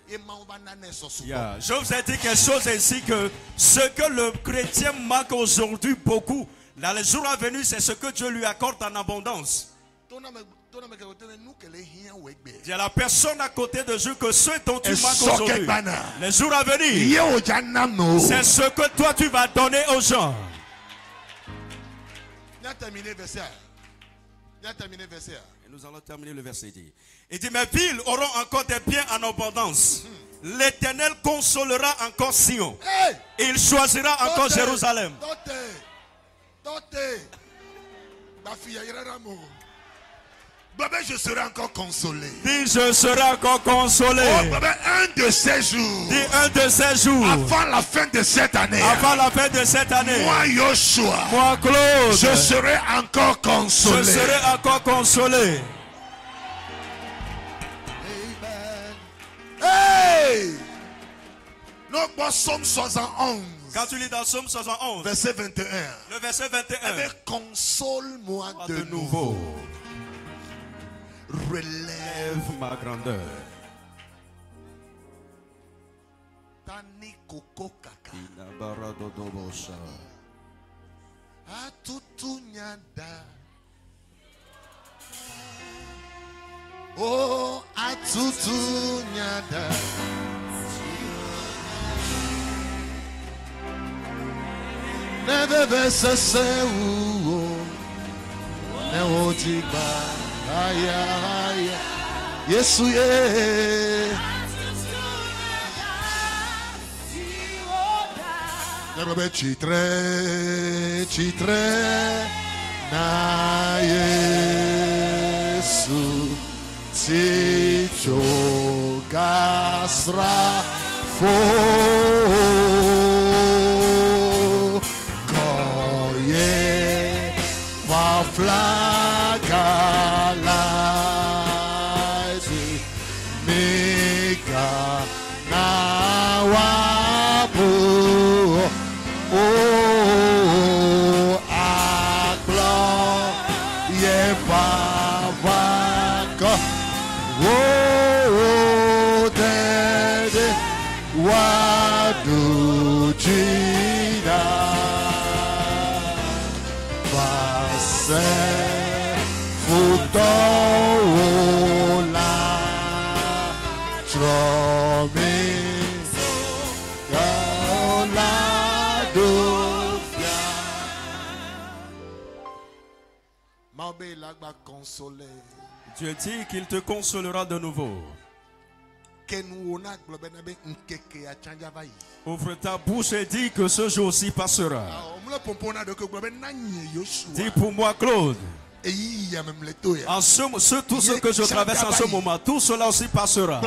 Je vous ai dit quelque chose ainsi que ce que le chrétien manque aujourd'hui beaucoup, dans les jours à venir, c'est ce que Dieu lui accorde en abondance. Il y a la personne à côté de Dieu que ce dont tu manques aujourd'hui, les jours à venir, c'est ce que toi tu vas donner aux gens. Et nous allons terminer le verset. Il dit, mes villes auront encore des biens en abondance. L'Éternel consolera encore Sion. Il choisira encore Jérusalem. Je serai encore consolé. Dis, je serai encore consolé. Un de ces jours. Dis, un de ces jours. Avant la fin de cette année. Avant la fin de cette année. Moi, Joshua. Moi, Claude. Je serai encore consolé. Je serai encore consolé. Hey! Nous Psaume 71. Quand tu lis dans Psaume 71, verset 21. Le verset 21. Console-moi de nouveau. Relève ma grandeur. Tani koko kaka. Atutu nyada. Oh, atutu nyada. Never se uo. Ne ojiba. Aya aya. Yesu ye. Never chitre na Yesu. Ticho gasra fo koye fa flaga lazi mega na wabu o aglo ye favaka. Oh, Daddy, what do you Passe futola tromi la dofia. Mabe lagba consoler. Dieu dit qu'il te consolera de nouveau. Ouvre ta bouche et dis que ce jour-ci passera. Dis pour moi, Claude. Tout ce que je traverse en ce moment, tout cela aussi passera.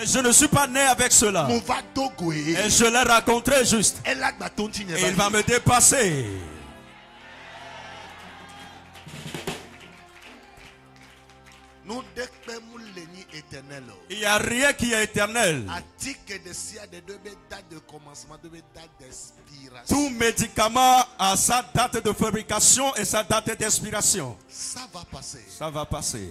Et je ne suis pas né avec cela. Et je l'ai raconté juste. Et il va me dépasser. Il n'y a rien qui est éternel. Tout médicament a sa date de fabrication et sa date d'expiration. Ça va passer. Ça va passer.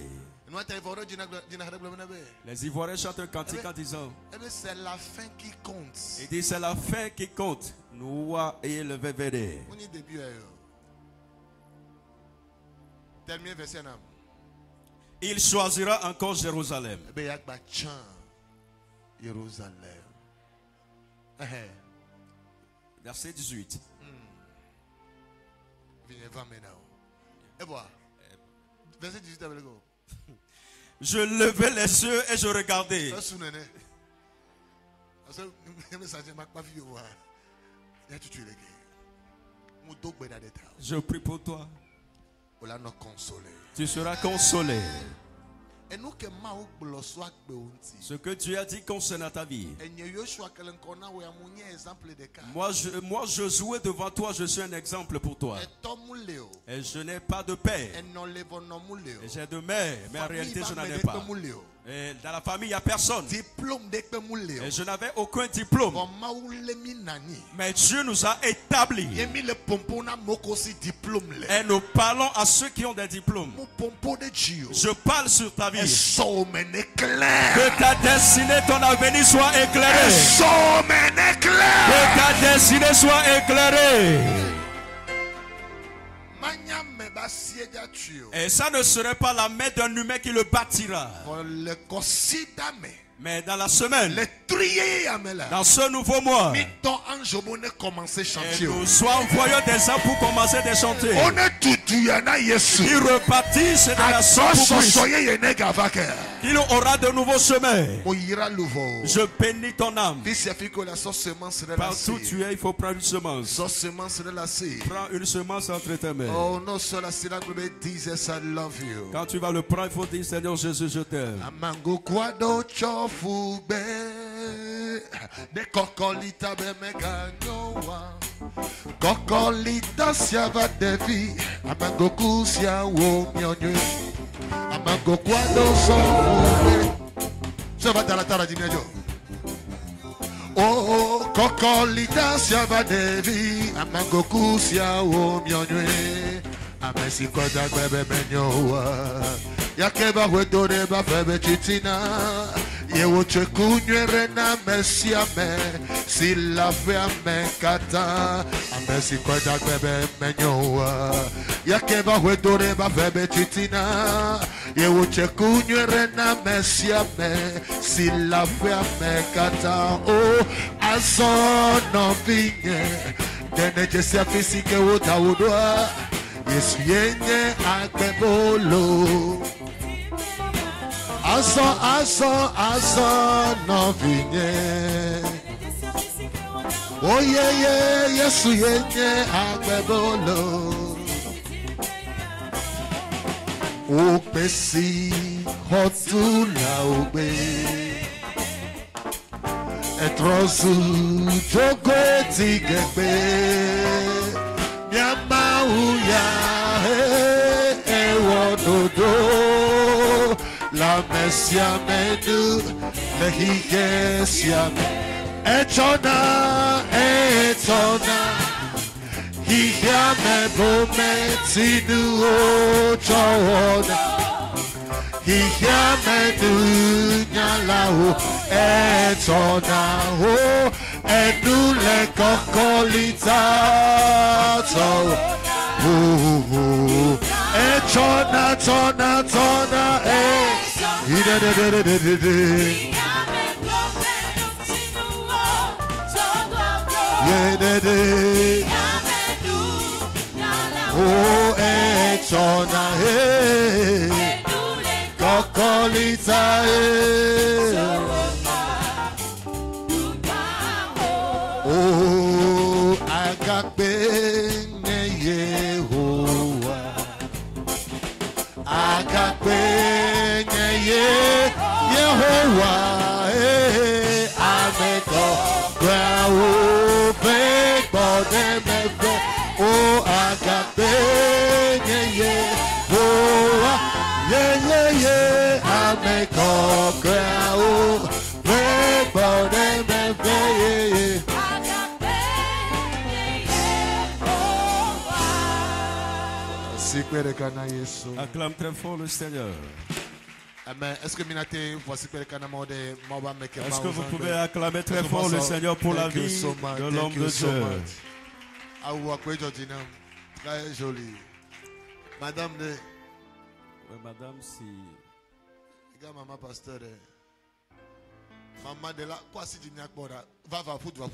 Les Ivoiriens chantent un cantique en disant, c'est la fin qui compte. Il dit c'est la fin qui compte. Nous et le VVD. Il choisira encore Jérusalem. Verset 18. Verset 18. Je levai les yeux et je regardais. Je prie pour toi. Tu seras consolé. Ce que tu as dit concernant ta vie. Moi, Josué, devant toi, je suis un exemple pour toi. Et je n'ai pas de père. Et j'ai de mère, mais en réalité, je n'en ai pas. Et dans la famille, il n'y a personne. Et je n'avais aucun diplôme. Mais Dieu nous a établis. Et nous parlons à ceux qui ont des diplômes. Je parle sur ta vie. Que ta destinée, ton avenir soit éclairé. Que ta destinée soit éclairée. Et ça ne serait pas la main d'un humain qui le bâtira. Mais dans la semaine, dans ce nouveau mois, et nous sois envoyés des hommes pour commencer des chantiers. Qui repartissent de la surprise. Il aura de nouveaux chemins. Je bénis ton âme. Partout où tu es, il faut prendre une semence. Prends une semence entre tes mains. Quand tu vas le prendre, il faut dire Seigneur Jésus, je t'aime. De kokolita be meganyoa kokolita siava devi amangoku sia wo myonyo amangoku ado so ça va dans la tara dimejo Oh, kokolita siaba devi, amangoku sia o mionywe, amesi koda bebe menyoa, yakeba wedore ba febe chitina, ye woche kunyere na mesiame, si la fe ame kata, amesi koda bebe menyoa, yakeba wedore ba febe chitina, ye woche kunyere na mesiame, si la fe ame kata. Oh, aso no vinye, dene jesia fisike wota wudwa, yesu yenye akebolo. Aso no vinye. Oh yeah, yesu yenye akebolo. Okpesi hotula ogbe. Etrosu jogo tigegbe. Nyama uya ewododo. La mesia menu lehige siame. Etona. Hiame bome tinu ochona. Hiame du nyalao etona ho enule kokolita to. Etona tona oh, etona kokolita oh, agape ne Yehowa, agape ne Yehowa, ameko bravo bego de oh, agape Yehowa, yeah, ameko bravo bego de Acclame très fort le Seigneur. Amen. Est-ce que vous pouvez acclamer très fort le Seigneur pour la vie de l'homme de Dieu? Très joli. Madame de... Oui, madame, si... Regarde maman pasteur. Maman de là, quoi si tu n'as pas... Va, pour toi.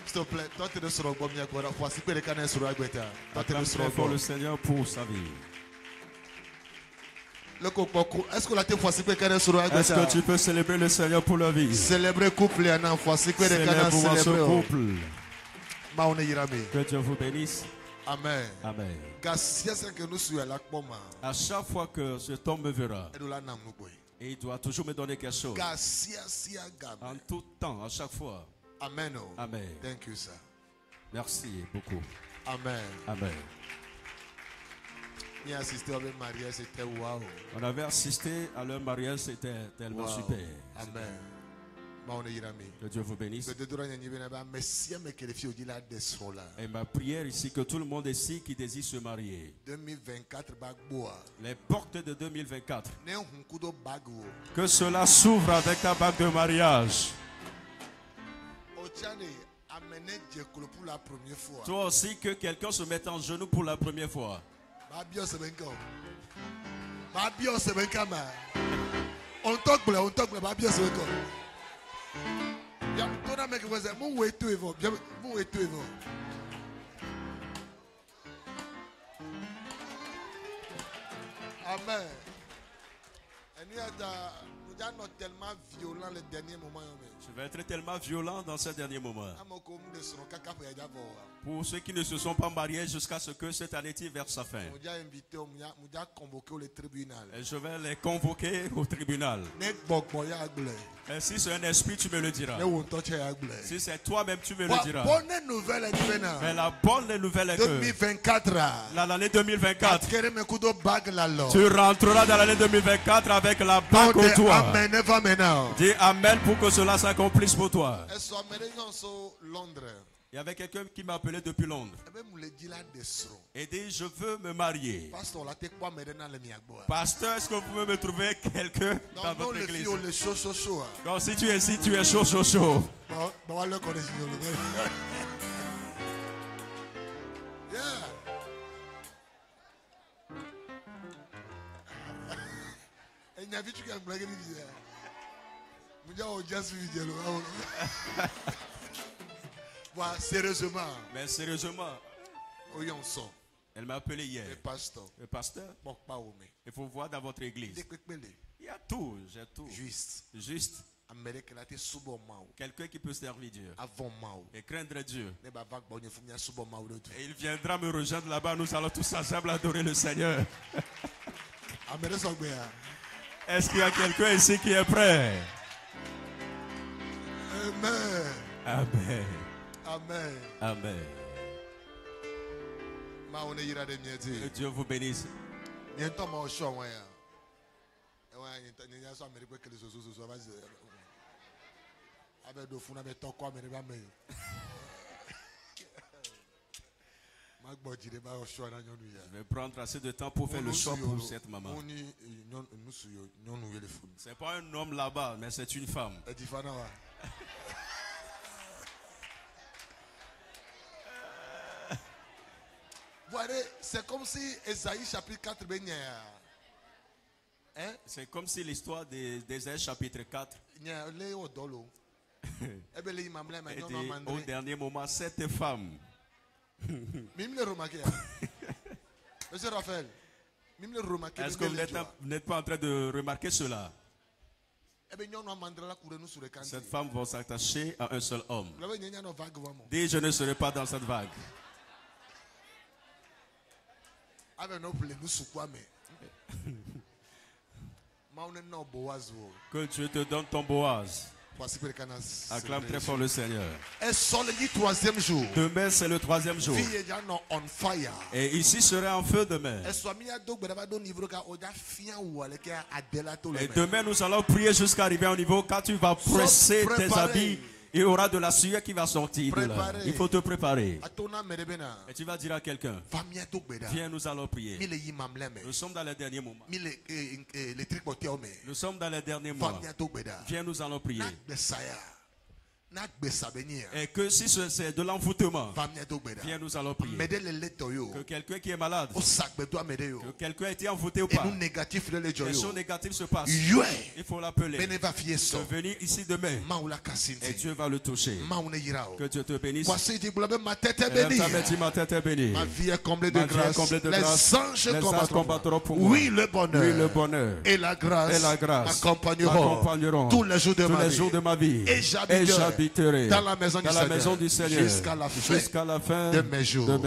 S'il te plaît, toi tu ne seras pas bien quoi. Voici que les canets seront agréés. Acclame pour le Seigneur pour sa vie. Est-ce que la tête voici que les canets seront agréés? Est-ce que tu peux célébrer le Seigneur pour la vie? Célébrer couple et un enfant. Voici que les canets célèbrent couple. Que Dieu vous bénisse. Amen. Amen. À chaque fois que cet homme me verra, et il doit toujours me donner quelque chose. En tout temps, à chaque fois. Amen. Amen. Thank you, sir. Merci beaucoup. Amen. Amen. On avait assisté à leur mariage, c'était tellement super. Amen. Que Dieu vous bénisse. Et ma prière ici, que tout le monde ici qui désire se marier, les portes de 2024, que cela s'ouvre avec ta bague de mariage. Toi aussi, que quelqu'un se mette en genoux pour la première fois. Amen. Tellement violent les derniers moments. Je vais être tellement violent dans ces derniers moments. Pour ceux qui ne se sont pas mariés jusqu'à ce que cette année verse sa fin. Et je vais les convoquer au tribunal. Et si c'est un esprit, tu me le diras. Si c'est toi-même, tu me le diras. Mais la bonne nouvelle est que l'année 2024, tu rentreras dans l'année 2024 avec la bague au doigt. Dis Amen pour que cela s'accomplisse pour toi. Il y avait quelqu'un qui m'a appelé depuis Londres et dit je veux me marier. Pasteur, est-ce que vous pouvez me trouver quelqu'un dans votre église? Donc si tu es ici, tu es chaud. Sérieusement. Mais sérieusement. Elle m'a appelé hier. Le pasteur. Il faut voir dans votre église. Il y a tout. J'ai tout. Juste. Quelqu'un qui peut servir Dieu. Et craindre Dieu. Et il viendra me rejoindre là-bas. Nous allons tous ensemble adorer le Seigneur. Est-ce qu'il y a quelqu'un ici qui est prêt? Amen. Que Dieu vous bénisse. Je vais prendre assez de temps pour faire le choix pour cette maman. Ce n'est pas un homme là-bas, mais c'est une femme. C'est comme si Ésaïe chapitre 4 c'est comme si l'histoire d'Ésaïe chapitre 4 et au dernier moment cette femme Monsieur Raphaël, est-ce que vous n'êtes pas en train de remarquer cela? Cette femme va s'attacher à un seul homme. Dis je ne serai pas dans cette vague. Que Dieu te donne ton Boaz. Acclame très fort le Seigneur. Demain c'est le 3e jour. Et ici sera en feu demain. Et demain nous allons prier jusqu'à arriver au niveau quand tu vas presser tes habits. Il y aura de la sueur qui va sortir de là. Il faut te préparer. Et tu vas dire à quelqu'un, viens, nous allons prier. Nous sommes dans les derniers moments. Nous sommes dans les derniers mois. Viens, nous allons prier. Et que si c'est de l'envoûtement, viens, nous allons prier. Que quelqu'un qui est malade, que quelqu'un a été envoûté ou pas, les choses négatives se passent. Il faut l'appeler. De venir ici demain. Et Dieu va le toucher. Que Dieu te bénisse. Ma tête est bénie. Ma vie est comblée de grâce. Les anges combattront pour moi. Oui, le bonheur. Et la grâce m'accompagneront tous les jours de ma vie. Et j'habiterai dans la maison du Seigneur jusqu'à la fin de mes jours.